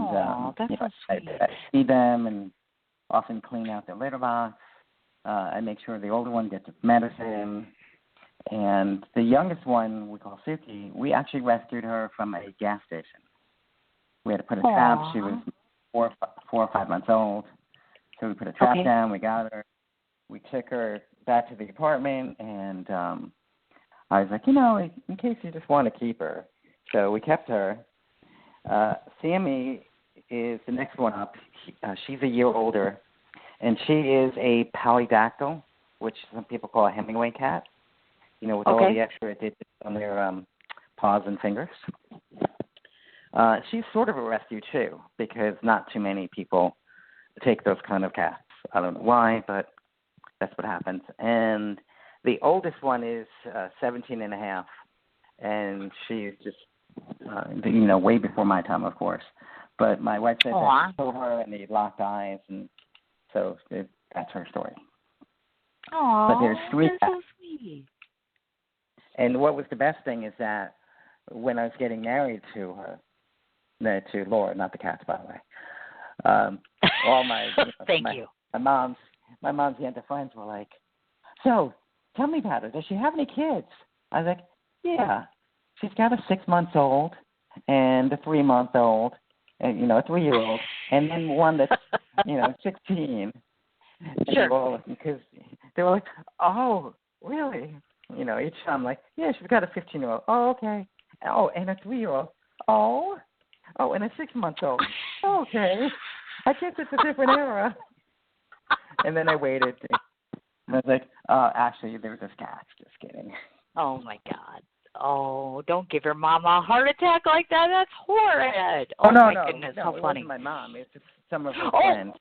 that's so sweet. I feed them and often clean out their litter box. I make sure the older one gets medicine. And the youngest one, we call Suki, we actually rescued her from a gas station. We had to put a trap. She was 4 or 5 months old. So we put a trap down. We got her. We took her back to the apartment. And I was like, in case you just want to keep her. So we kept her. Sammy is the next one up. She's a year older. And she is a polydactyl, which some people call a Hemingway cat, with all the extra digits on their paws and fingers. She's sort of a rescue, too, because not too many people take those kind of cats. I don't know why, but that's what happens. And the oldest one is 17 and a half, and she's just, way before my time, of course. But my wife said that she saw her and they locked eyes, and so that's her story. Aww, but there's 3 that's cats. so sweet. And what was the best thing is that when I was getting married to her, to Laura, not the cats, by the way, all my my mom's Yenta friends were like, so tell me about her. Does she have any kids? I was like, yeah, she's got a 6-month-old and a 3-month-old, and a 3-year-old, and then one that's 16. Sure. Because they were like, oh, really? Each time, like, yeah, she's got a 15-year-old. Oh, okay. Oh, and a 3-year-old. Oh, and a 6-month-old. Oh, okay. I guess it's a different era. And then I waited. And I was like, actually, there was this cat. Just kidding. Oh, my God. Oh, don't give your mama a heart attack like that. That's horrid. Oh, no, my goodness. No, how it funny. wasn't my mom. It's just some of her friends,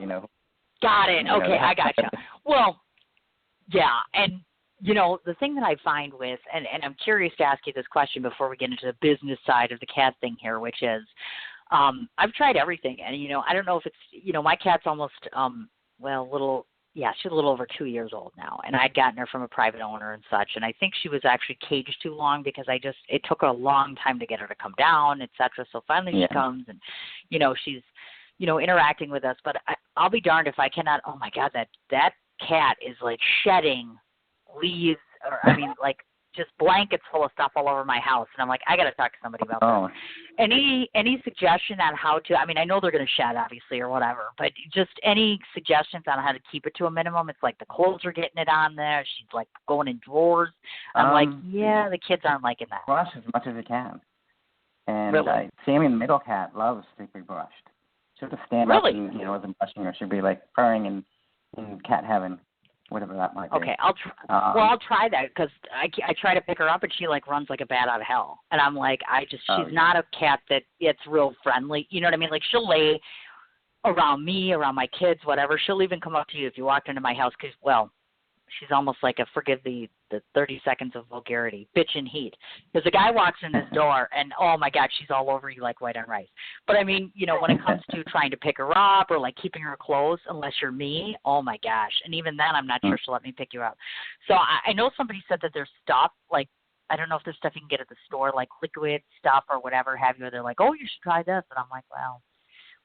Got it. Okay, I gotcha. Well, yeah, and the thing that I find with, and I'm curious to ask you this question before we get into the business side of the cat thing here, which is, I've tried everything, and I don't know if it's, my cat's almost, she's a little over 2 years old now, and I'd gotten her from a private owner and such, and I think she was actually caged too long because it took a long time to get her to come down, et cetera. So finally she comes, and she's interacting with us, but I'll be darned if I cannot. Oh my God, that cat is like shedding leaves, or like just blankets full of stuff all over my house, and I'm like, I got to talk to somebody about this. Any suggestion on how to? I know they're going to shed, obviously, or whatever, but just any suggestions on how to keep it to a minimum? It's like the clothes are getting it on there. She's like going in drawers. I'm like, yeah, the kids aren't liking that. Brush as much as you can. And really? Sammy, the middle cat, loves to be brushed. She'll just stand up and, isn't brushing her. She'll be like purring in cat heaven, whatever that might be. Okay, I'll try that because I try to pick her up and she like runs like a bat out of hell. And I'm like, she's not a cat that it's real friendly. You know what I mean? Like she'll lay around me, around my kids, whatever. She'll even come up to you if you walked into my house because, she's almost like forgive the 30 seconds of vulgarity, bitch in heat. Because the guy walks in his door and, oh, my God, she's all over you like white on rice. But, when it comes to trying to pick her up or, like, keeping her clothes, unless you're me, oh, my gosh. And even then, I'm not sure she'll let me pick you up. So I know somebody said that there's stuff, like, I don't know if there's stuff you can get at the store, like liquid stuff or whatever have you. They're like, oh, you should try this. And I'm like, well,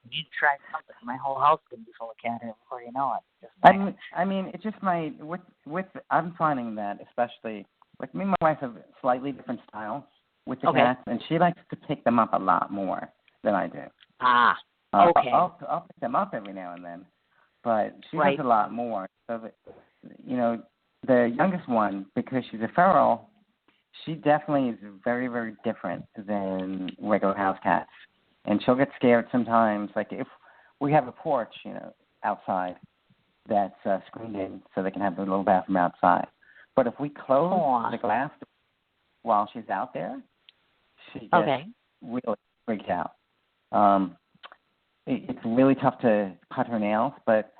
we need to try something. My whole house can be full of cat hair before you know it. It's just with I'm finding that especially, like me and my wife have slightly different styles with the cats, and she likes to pick them up a lot more than I do. Okay. I'll pick them up every now and then, but she does a lot more. So that, the youngest one, because she's a feral, she definitely is very, very different than regular house cats. And she'll get scared sometimes. Like if we have a porch, outside that's screened in so they can have the little bathroom outside. But if we close the glass while she's out there, she gets really freaked out. It's really tough to cut her nails, but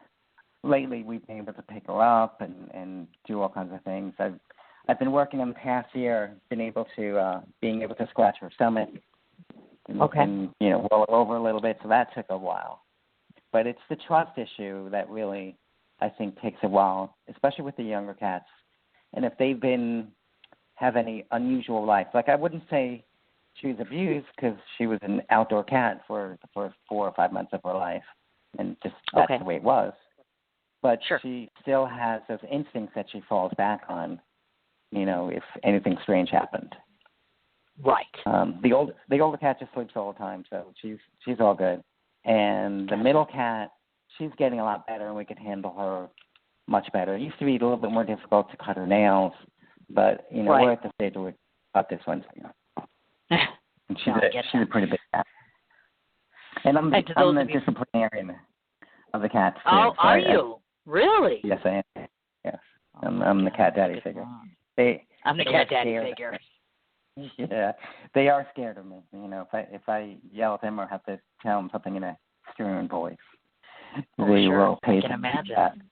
lately we've been able to pick her up and do all kinds of things. I've been working in the past year, being able to scratch her stomach. And roll her over a little bit, so that took a while. But it's the trust issue that really, I think, takes a while, especially with the younger cats. And if they've been have any unusual life. Like, I wouldn't say she was abused because she was an outdoor cat for the first 4 or 5 months of her life, and just that's the way it was. But she still has those instincts that she falls back on, you know, if anything strange happened. Right. The older cat just sleeps all the time, so she's all good. And the middle cat, she's getting a lot better, and we can handle her much better. It used to be a little bit more difficult to cut her nails, but, you know, we're at the stage where we cut this one. You know. And she's a pretty big cat. And I'm the disciplinarian of the cats, too. Oh, so are you? Really? Yes, I am. Yes. I'm the cat daddy figure. I'm the cat daddy figure. Yeah, they are scared of me. You know, if I yell at them or have to tell them something in a stern voice, they will pay attention. I can imagine.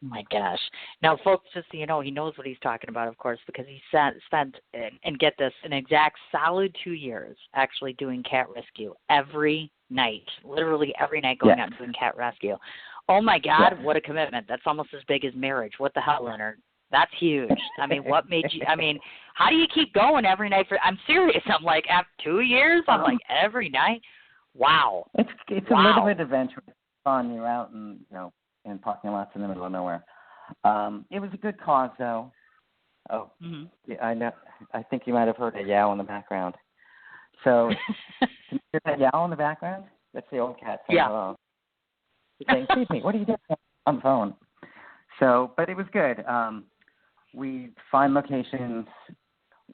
Oh my gosh! Now, folks, just so you know, he knows what he's talking about, of course, because he spent and get this, an exact solid 2 years actually doing cat rescue every night, literally every night, going out and doing cat rescue. Oh my God, what a commitment! That's almost as big as marriage. What the hell, Leonard? That's huge. I mean, what made you? I mean, how do you keep going every night? I'm serious. I'm like, after 2 years, I'm like every night. Wow. It's a little bit adventurous. Fun. You're out in in parking lots in the middle of nowhere. It was a good cause, though. Oh, yeah, I know. I think you might have heard a yowl in the background. So, can you hear that yowl in the background? That's the old cat saying hello. He's saying, "Excuse me, what are you doing on the phone?" So, but it was good. We find locations.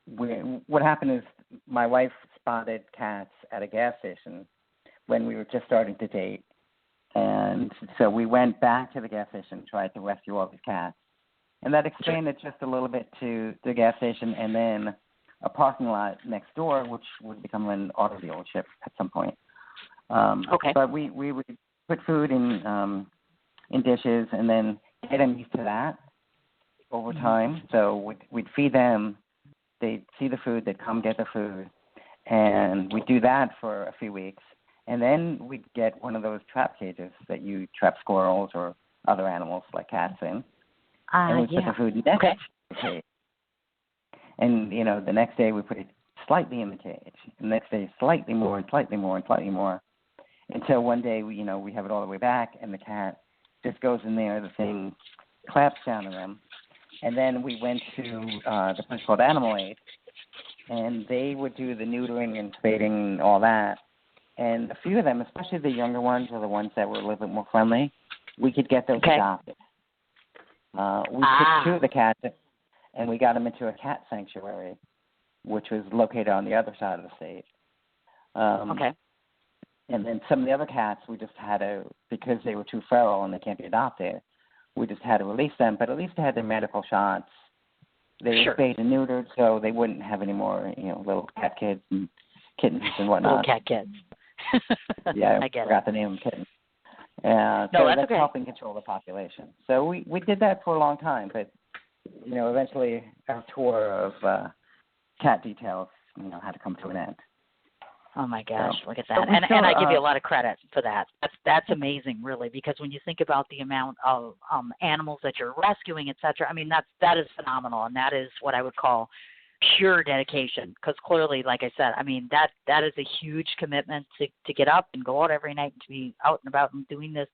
What happened is my wife spotted cats at a gas station when we were just starting to date. And so we went back to the gas station, tried to rescue all these cats. And that expanded just a little bit to the gas station and then a parking lot next door, which would become an auto dealership at some point. But we would put food in dishes and then get them used to that over time. So we'd feed them. They'd see the food. They'd come get the food. And we'd do that for a few weeks. And then we'd get one of those trap cages that you trap squirrels or other animals like cats in. And we'd put the food next to the cage. And, the next day we put it slightly in the cage. The next day slightly more and slightly more and slightly more. Until one day, we have it all the way back, and the cat just goes in there, the thing claps down to them. And then we went to the place called Animal Aid, and they would do the neutering and spading and all that. And a few of them, especially the younger ones or the ones that were a little bit more friendly, we could get those adopted. We took 2 of the cats, and we got them into a cat sanctuary, which was located on the other side of the state. And then some of the other cats, we just had to, because they were too feral and they can't be adopted, we just had to release them. But at least they had their medical shots. They were spayed and neutered, so they wouldn't have any more, little cat kids and kittens and whatnot. Little cat kids. Yeah, I forgot the name of the kitten. So that's helping control the population. So we did that for a long time, but eventually our tour of cat details had to come to an end. Oh my gosh, look at that! And I give you a lot of credit for that. That's amazing, really, because when you think about the amount of animals that you're rescuing, etc. I mean, that is phenomenal, and that is what I would call pure dedication. Because clearly, like I said, I mean that is a huge commitment to get up and go out every night and to be out and about and doing this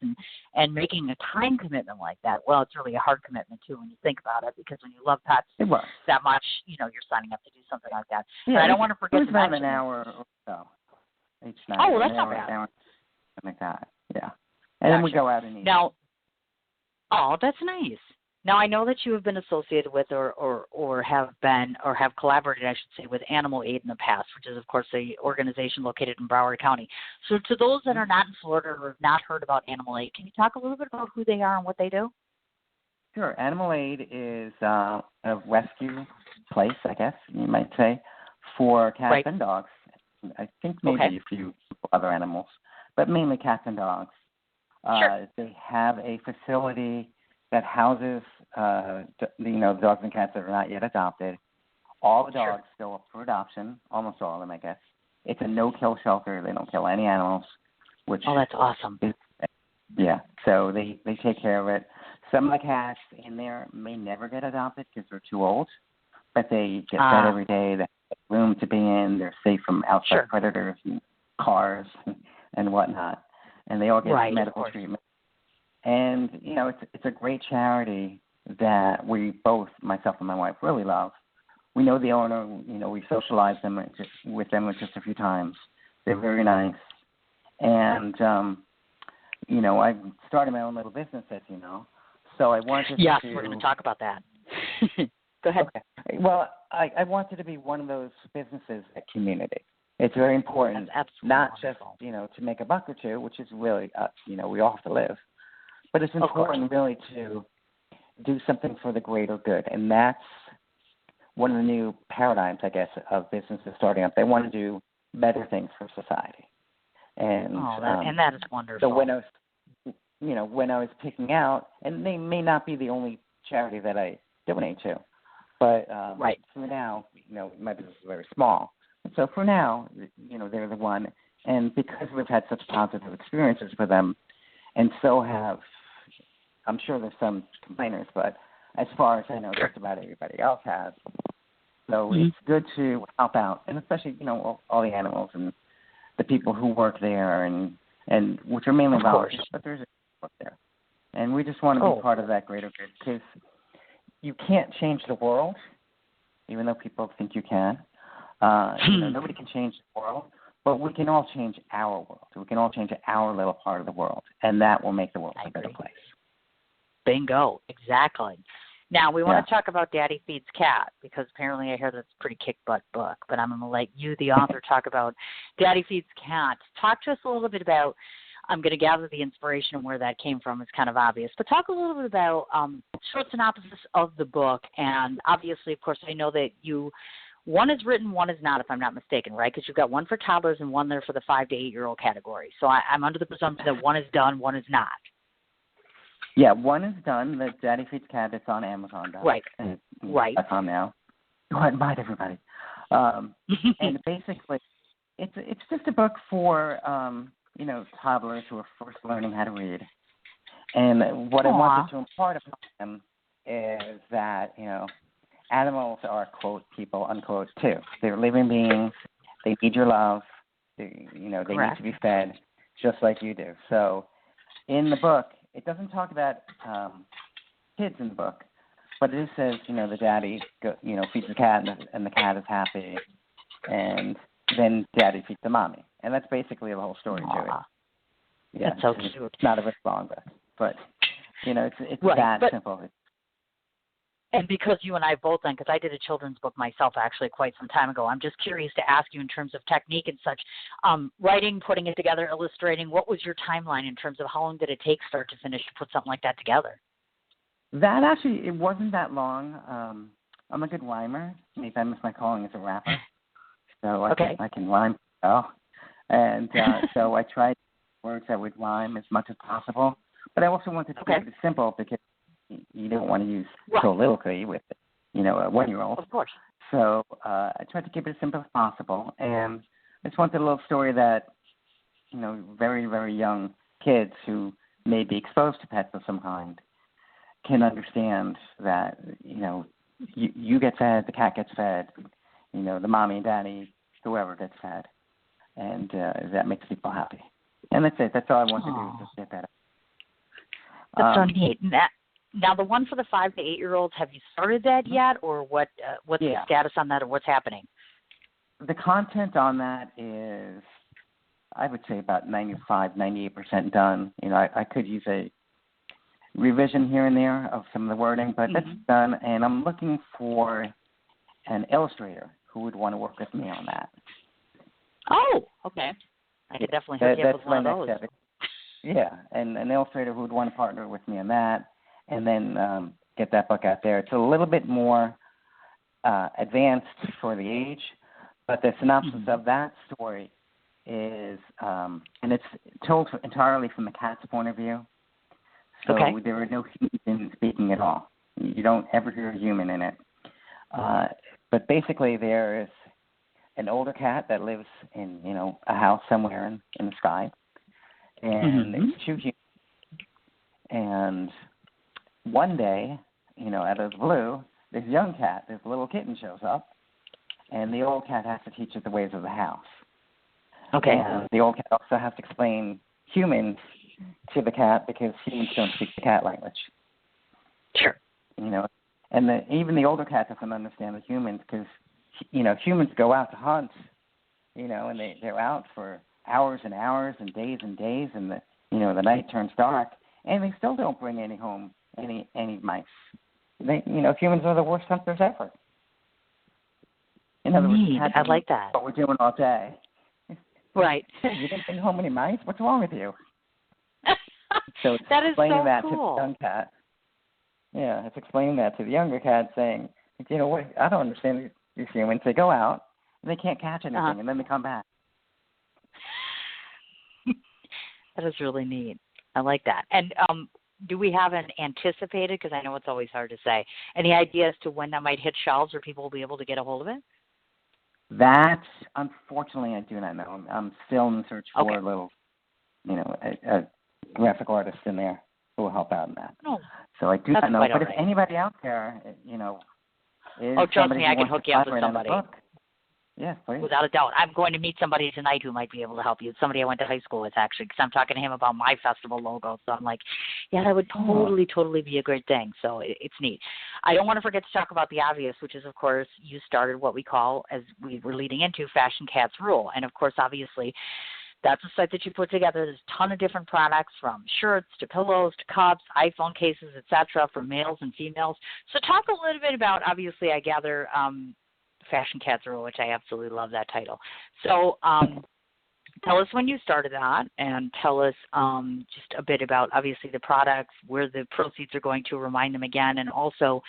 and making a time commitment like that. Well, it's really a hard commitment too when you think about it, because when you love pets that much, you're signing up to do something like that. Yeah, but I don't want to forget to mention an hour or so each night. Oh, well, that's not bad. Something like that. Yeah, and then we go out and eat. Now, that's nice. Now, I know that you have been associated with or have collaborated, I should say, with Animal Aid in the past, which is, of course, a organization located in Broward County. So to those that are not in Florida or have not heard about Animal Aid, can you talk a little bit about who they are and what they do? Sure. Animal Aid is a rescue place, I guess you might say, for cats and dogs. I think maybe a few other animals, but mainly cats and dogs. They have a facility that houses, the dogs and cats that are not yet adopted. All the dogs go up for adoption, almost all of them, I guess. It's a no-kill shelter. They don't kill any animals. That's awesome. So they take care of it. Some of the cats in there may never get adopted because they're too old, but they get fed every day. They have room to be in. They're safe from outside predators and cars and whatnot. And they all get medical treatment. And, it's a great charity that we both, myself and my wife, really love. We know the owner. We socialized with them just a few times. They're very nice. And, I started my own little business, as you know. So I wanted to... Yes, we're going to talk about that. Go ahead. Okay. Well, I wanted to be one of those businesses at community. It's very important, not just, to make a buck or two, which is really, we all have to live. But it's important really to do something for the greater good. And that's one of the new paradigms, I guess, of businesses starting up. They want to do better things for society. And, and that is wonderful. So when I was picking out, and they may not be the only charity that I donate to, but for now, my business is very small. So for now, they're the one. And because we've had such positive experiences with them, and so have, I'm sure there's some complainers, but as far as I know, just about everybody else has. So it's good to help out, and especially, all the animals and the people who work there, and which are mainly volunteers, but there's work there. And we just want to be part of that greater good, because you can't change the world, even though people think you can. Nobody can change the world, but we can all change our world. We can all change our little part of the world, and that will make the world a better place. Bingo, exactly. Now, we want to talk about Daddy Feeds Cat, because apparently I hear that's a pretty kick-butt book, but I'm going to let you, the author, talk about Daddy Feeds Cat. Talk to us a little bit about, I'm going to gather the inspiration and where that came from. It's kind of obvious, but talk a little bit about short synopsis of the book, and obviously, of course, I know that one is written, one is not, if I'm not mistaken, right? Because you've got one for toddlers and one there for the 5 to 8 year old category. So I'm under the presumption that one is done, one is not. Yeah, one is done. The Daddy Feeds Cat, it's on Amazon. Right. That's on now. Go ahead and buy it, everybody. And basically, it's just a book for toddlers who are first learning how to read. And what I wanted to impart upon them is that animals are, quote, people, unquote, too. They're living beings. They need your love. They need to be fed just like you do. So in the book, it doesn't talk about kids in the book, but it says, the daddy, feeds the cat, and the cat is happy, and then daddy feeds the mommy. And that's basically the whole story to it. Yeah, that's so cute. It's not a very long book, but, it's that simple. And because you and I both done, because I did a children's book myself actually quite some time ago, I'm just curious to ask you in terms of technique and such, writing, putting it together, illustrating, what was your timeline in terms of how long did it take start to finish to put something like that together? That actually, it wasn't that long. I'm a good rhymer. Maybe I miss my calling as a rapper. So I can rhyme well. And so I tried words that would rhyme as much as possible. But I also wanted to keep it simple, because you don't want to use soliloquy with, a 1-year-old. Of course. So I tried to keep it as simple as possible. And I just wanted a little story that, very, very young kids who may be exposed to pets of some kind can understand that, you get fed, the cat gets fed, the mommy and daddy, whoever gets fed. And that makes people happy. And that's it. That's all I want to do, is just get that up. That's so neat. Now, the one for the 5 to 8 year olds, have you started that yet, or what's the status on that, or what's happening? The content on that is, I would say, about 98% done. I could use a revision here and there of some of the wording, but that's done. And I'm looking for an illustrator who would want to work with me on that. Oh, okay. I could definitely hook you up with one of those. Yeah, and an illustrator who would want to partner with me on that, and then get that book out there. It's a little bit more advanced for the age, but the synopsis of that story is, and it's told entirely from the cat's point of view. So there are no humans speaking at all. You don't ever hear a human in it. But basically, there is an older cat that lives in, a house somewhere in the sky, and there's 2 humans. And one day, out of the blue, this young cat, this little kitten shows up, and the old cat has to teach it the ways of the house. Okay. And the old cat also has to explain humans to the cat because humans don't speak the cat language. Sure. You know, and even the older cat doesn't understand the humans because, you know, humans go out to hunt, you know, and they're out for hours and hours and days, and the night turns dark, and they still don't bring any mice. Humans are the worst hunters ever. In other words, I like that. What we're doing all day. Right. You didn't bring home any mice? What's wrong with you? So it's that is explaining so that cool. to the young cat. Yeah, it's explaining that to the younger cat, saying, you know what? I don't understand these humans. They go out and they can't catch anything, and then they come back. That is really neat. I like that. And do we have an anticipated, because I know it's always hard to say, any idea as to when that might hit shelves or people will be able to get a hold of it? That, unfortunately, I do not know. I'm still in search for a little, a graphic artist in there who will help out in that. No, so I do not know. But if anybody out there, is trust me, I can hook you up with somebody. Yes, please. Without a doubt. I'm going to meet somebody tonight who might be able to help you. It's somebody I went to high school with, actually, because I'm talking to him about my festival logo. So I'm like, yeah, that would totally be a great thing. So it's neat. I don't want to forget to talk about the obvious, which is, of course, you started what we call, as we were leading into, Fashion Cats Rule. And, of course, obviously, that's a site that you put together. There's a ton of different products, from shirts to pillows to cups, iPhone cases, etc., for males and females. So talk a little bit about, obviously, I gather, Fashion Cats Rule, which I absolutely love that title. So tell us when you started that, and tell us just a bit about, obviously, the products, where the proceeds are going to, remind them again, and also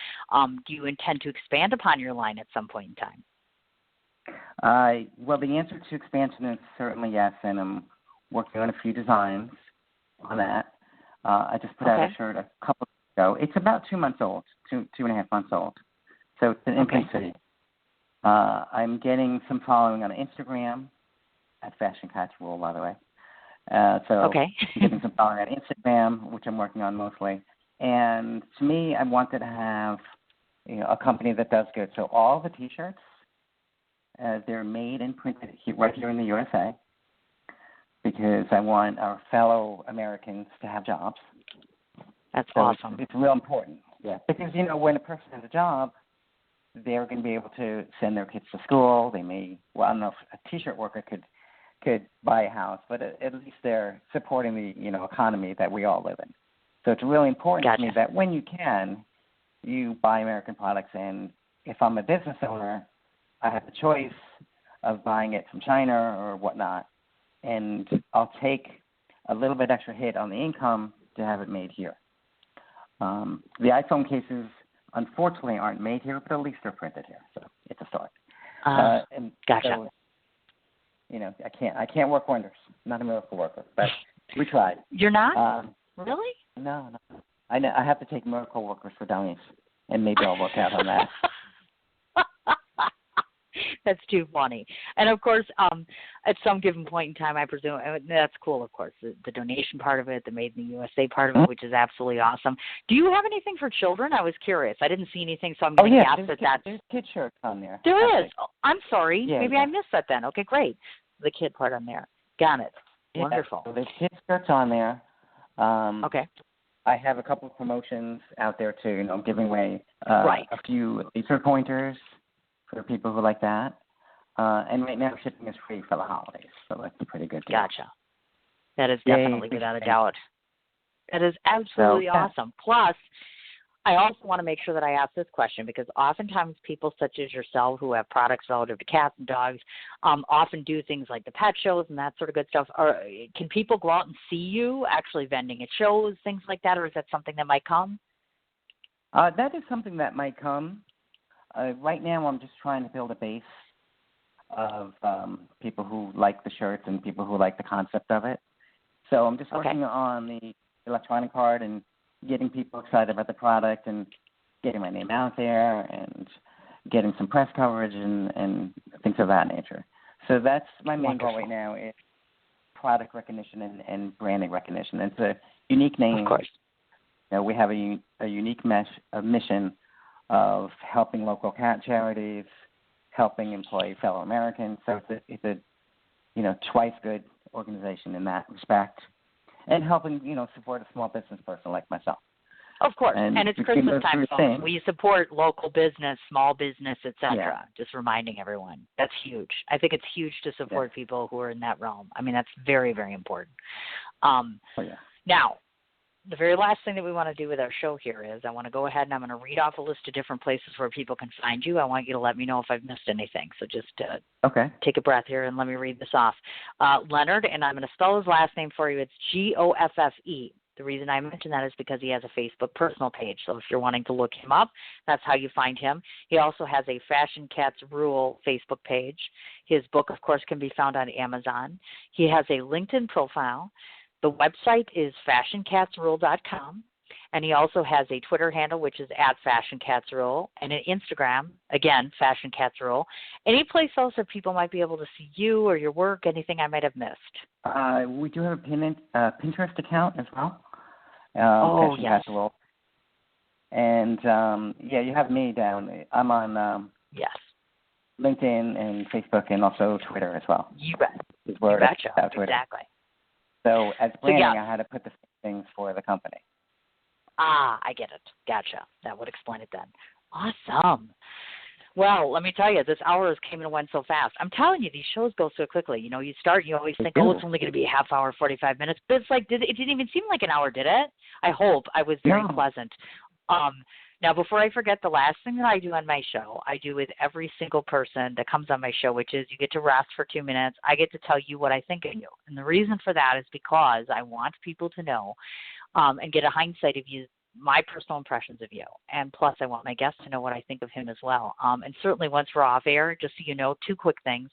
do you intend to expand upon your line at some point in time? Well, the answer to expansion is certainly yes, and I'm working on a few designs on that. I just put out a shirt a couple of ago. It's about 2 months old, two and a half months old. So it's an infancy. I'm getting some following on Instagram at Fashion Cats Rule, by the way. I'm getting some following on Instagram, which I'm working on mostly. And to me, I wanted to have a company that does good. So all the T-shirts, they're made and printed right here in the USA, because I want our fellow Americans to have jobs. That's awesome. It's real important. Yeah, because when a person has a job, they're going to be able to send their kids to school. They may, I don't know if a T-shirt worker could buy a house, but at least they're supporting the economy that we all live in. So it's really important to me that when you can, you buy American products. And if I'm a business owner, I have the choice of buying it from China or whatnot, and I'll take a little bit extra hit on the income to have it made here. The iPhone cases, unfortunately, aren't made here, but at least they're printed here, so it's a start. So, I can't work wonders. I'm not a miracle worker, but we tried. You're not? Really? No. I have to take miracle workers for dummies, and maybe I'll work out on that. That's too funny. And, of course, at some given point in time, I presume, that's cool, of course, the donation part of it, the Made in the USA part of it, which is absolutely awesome. Do you have anything for children? I was curious. I didn't see anything, so I'm going to guess there's kid shirts on there. There is. Oh, I'm sorry. Yeah, Maybe I missed that then. Okay, great. The kid part on there. Got it. Yeah, wonderful. So there's kid shirts on there. Okay. I have a couple of promotions out there, too, giving away a few laser pointers for people who like that. And right now, shipping is free for the holidays, so that's a pretty good deal. Gotcha. That is definitely, without a doubt. That is absolutely awesome. Plus, I also want to make sure that I ask this question, because oftentimes people such as yourself who have products relative to cats and dogs often do things like the pet shows and that sort of good stuff. Can people go out and see you actually vending at shows, things like that, or is that something that might come? That is something that might come. Right now, I'm just trying to build a base of people who like the shirts and people who like the concept of it. So I'm just working on the electronic part and getting people excited about the product and getting my name out there and getting some press coverage and things of that nature. So that's my main goal right now, is product recognition and branding recognition. It's a unique name. Of course. We have a unique mission of helping local cat charities, helping employ fellow Americans. So it's a twice good organization in that respect, and helping support a small business person like myself. Of course, and it's Christmas time, folks. We support local business, small business, etc. Yeah. Just reminding everyone. That's huge. I think it's huge to support people who are in that realm. I mean, that's very, very important. Now, the very last thing that we want to do with our show here is I want to go ahead and I'm going to read off a list of different places where people can find you. I want you to let me know if I've missed anything. So just take a breath here and let me read this off. Leonard, and I'm going to spell his last name for you. It's Goffe. The reason I mention that is because he has a Facebook personal page. So if you're wanting to look him up, that's how you find him. He also has a Fashion Cats Rule Facebook page. His book, of course, can be found on Amazon. He has a LinkedIn profile. The website is fashioncatsrule.com. And he also has a Twitter handle, which is @FashionCatsRule, and an Instagram, again, FashionCatsRule. Any place else that people might be able to see you or your work, anything I might have missed? We do have a Pinterest account as well. Yes. Rule. And, you have me down. I'm on LinkedIn and Facebook and also Twitter as well. You bet. You betcha. Exactly. So as branding, I had to put the things for the company. I get it. Gotcha. That would explain it then. Awesome. Well, let me tell you, this hour came and went so fast. I'm telling you, these shows go so quickly. You start, you always think, it's only going to be a half hour, 45 minutes. But it's like, it didn't even seem like an hour, did it? I hope. I was very pleasant. Now, before I forget, the last thing that I do on my show, I do with every single person that comes on my show, which is you get to rest for 2 minutes. I get to tell you what I think of you. And the reason for that is because I want people to know and get a hindsight of you, my personal impressions of you. And plus, I want my guests to know what I think of him as well. And certainly once we're off air, just so you know, 2 quick things.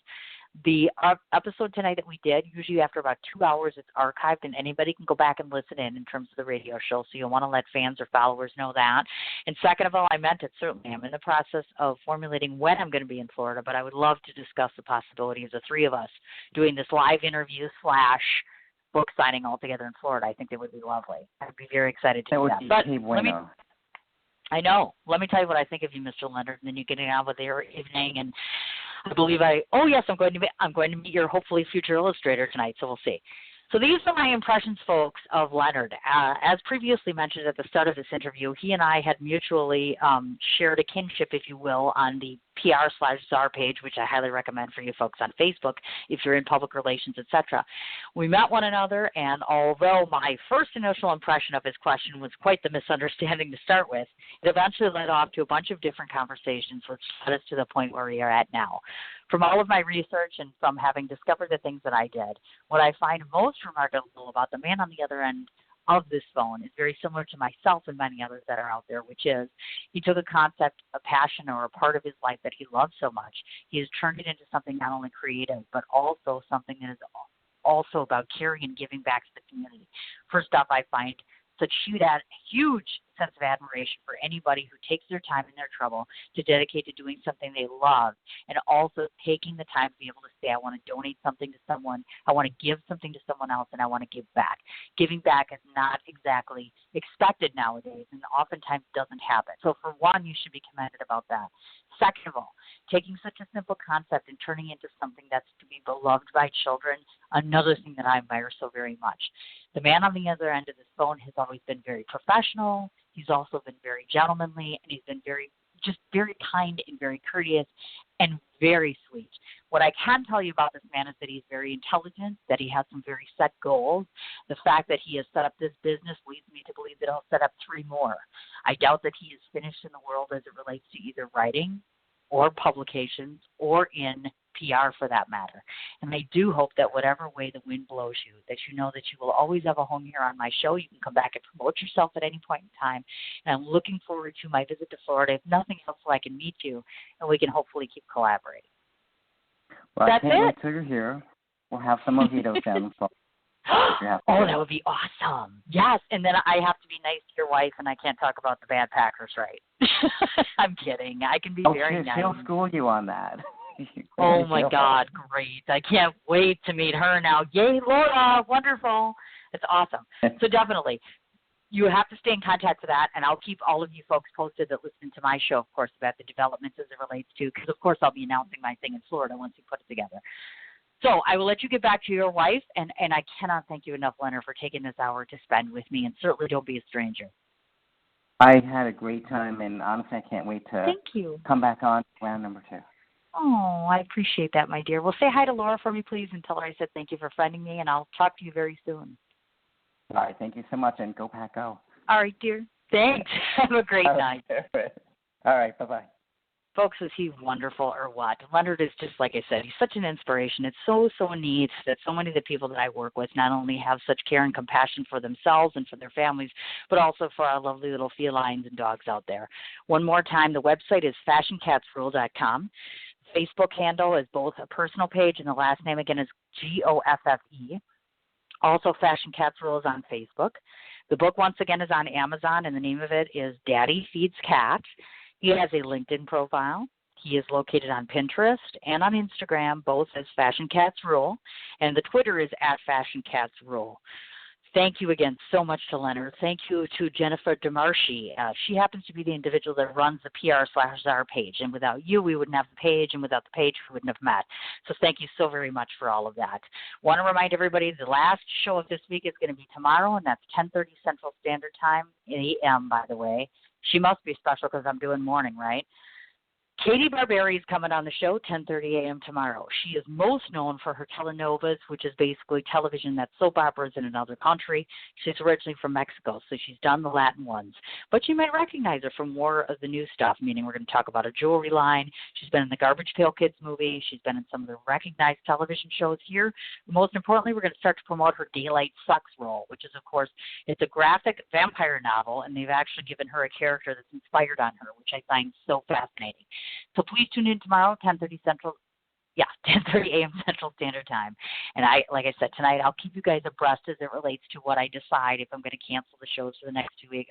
The episode tonight that we did, usually after about 2 hours, it's archived, and anybody can go back and listen in terms of the radio show. So you'll want to let fans or followers know that. And second of all, I meant it, certainly. I'm in the process of formulating when I'm going to be in Florida, but I would love to discuss the possibility of the 3 of us doing this live interview / book signing all together in Florida. I think that would be lovely. I'd be very excited to do that. But I know. Let me tell you what I think of you, Mr. Leonard, and then you get on with your evening. And I believe I'm going to meet your hopefully future illustrator tonight, so we'll see. So these are my impressions, folks, of Leonard. As previously mentioned at the start of this interview, he and I had mutually shared a kinship, if you will, on the PR/czar page, which I highly recommend for you folks on Facebook if you're in public relations, etc. We met one another, and although my first initial impression of his question was quite the misunderstanding to start with, it eventually led off to a bunch of different conversations, which led us to the point where we are at now. From all of my research and from having discovered the things that I did, what I find most remarkable about the man on the other end of this phone is very similar to myself and many others that are out there, which is he took a concept, a passion, or a part of his life that he loves so much. He has turned it into something not only creative, but also something that is also about caring and giving back to the community. First off, I find such huge sense of admiration for anybody who takes their time and their trouble to dedicate to doing something they love, and also taking the time to be able to say, I want to donate something to someone, I want to give something to someone else, and I want to give back. Giving back is not exactly expected nowadays, and oftentimes doesn't happen. So for one, you should be commended about that. Second of all, taking such a simple concept and turning it into something that's to be beloved by children, another thing that I admire so very much. The man on the other end of this phone has always been very professional. He's also been very gentlemanly, and he's been very kind and very courteous and very sweet. What I can tell you about this man is that he's very intelligent, that he has some very set goals. The fact that he has set up this business leads me to believe that he'll set up 3 more. I doubt that he is finished in the world as it relates to either writing or publications or in PR for that matter. And I do hope that whatever way the wind blows you, that you know that you will always have a home here on my show. You can come back and promote yourself at any point in time. And I'm looking forward to my visit to Florida. If nothing else, so I can meet you and we can hopefully keep collaborating. Well, That's I can't it. wait till you're here. We'll have some mojitos down the phone. Oh, that would be awesome. Yes, and then I have to be nice to your wife, and I can't talk about the bad Packers, right? I'm kidding. I can be very nice. She'll school you on that. Oh, my God, great. I can't wait to meet her now. Yay, Laura, wonderful. It's awesome. So definitely, you have to stay in contact for that, and I'll keep all of you folks posted that listen to my show, of course, about the developments as it relates to, because, of course, I'll be announcing my thing in Florida once you put it together. So I will let you get back to your wife, and I cannot thank you enough, Leonard, for taking this hour to spend with me, and certainly don't be a stranger. I had a great time, and honestly, I can't wait to Thank you. come back on round number 2. Oh, I appreciate that, my dear. Well, say hi to Laura for me, please, and tell her I said thank you for friending me, and I'll talk to you very soon. All right, thank you so much, and go Pack Go. All right, dear. Thanks. Have a great night. All right, bye-bye. Folks, is he wonderful or what? Leonard is just, like I said, he's such an inspiration. It's so neat that so many of the people that I work with not only have such care and compassion for themselves and for their families, but also for our lovely little felines and dogs out there. One more time, the website is fashioncatsrule.com. Facebook handle is both a personal page, and the last name, again, is Goffe. Also, Fashion Cats Rule is on Facebook. The book, once again, is on Amazon, and the name of it is Daddy Feeds Cats. He has a LinkedIn profile. He is located on Pinterest and on Instagram, both as Fashion Cats Rule, and the Twitter is @FashionCatsRule. Thank you again so much to Leonard. Thank you to Jennifer DeMarchi. She happens to be the individual that runs the PR/czar page. And without you, we wouldn't have the page. And without the page, we wouldn't have met. So thank you so very much for all of that. Want to remind everybody the last show of this week is going to be tomorrow, and that's 10:30 Central Standard Time, a.m., by the way. She must be special because I'm doing morning, right? Katie Barberi is coming on the show 10:30 a.m. tomorrow. She is most known for her telenovas, which is basically television that's soap operas in another country. She's originally from Mexico, so she's done the Latin ones. But you might recognize her from more of the new stuff, meaning we're going to talk about a jewelry line. She's been in the Garbage Pail Kids movie. She's been in some of the recognized television shows here. Most importantly, we're going to start to promote her Daylight Sucks role, which is, of course, it's a graphic vampire novel, and they've actually given her a character that's inspired on her, which I find so fascinating. So please tune in tomorrow, 10:30 a.m. Central Standard Time. And like I said, tonight I'll keep you guys abreast as it relates to what I decide if I'm going to cancel the shows for the next 2 weeks.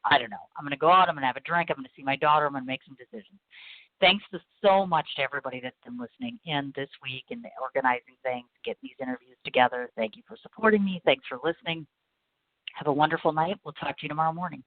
I don't know. I'm going to go out. I'm going to have a drink. I'm going to see my daughter. I'm going to make some decisions. Thanks so much to everybody that's been listening in this week and organizing things, getting these interviews together. Thank you for supporting me. Thanks for listening. Have a wonderful night. We'll talk to you tomorrow morning.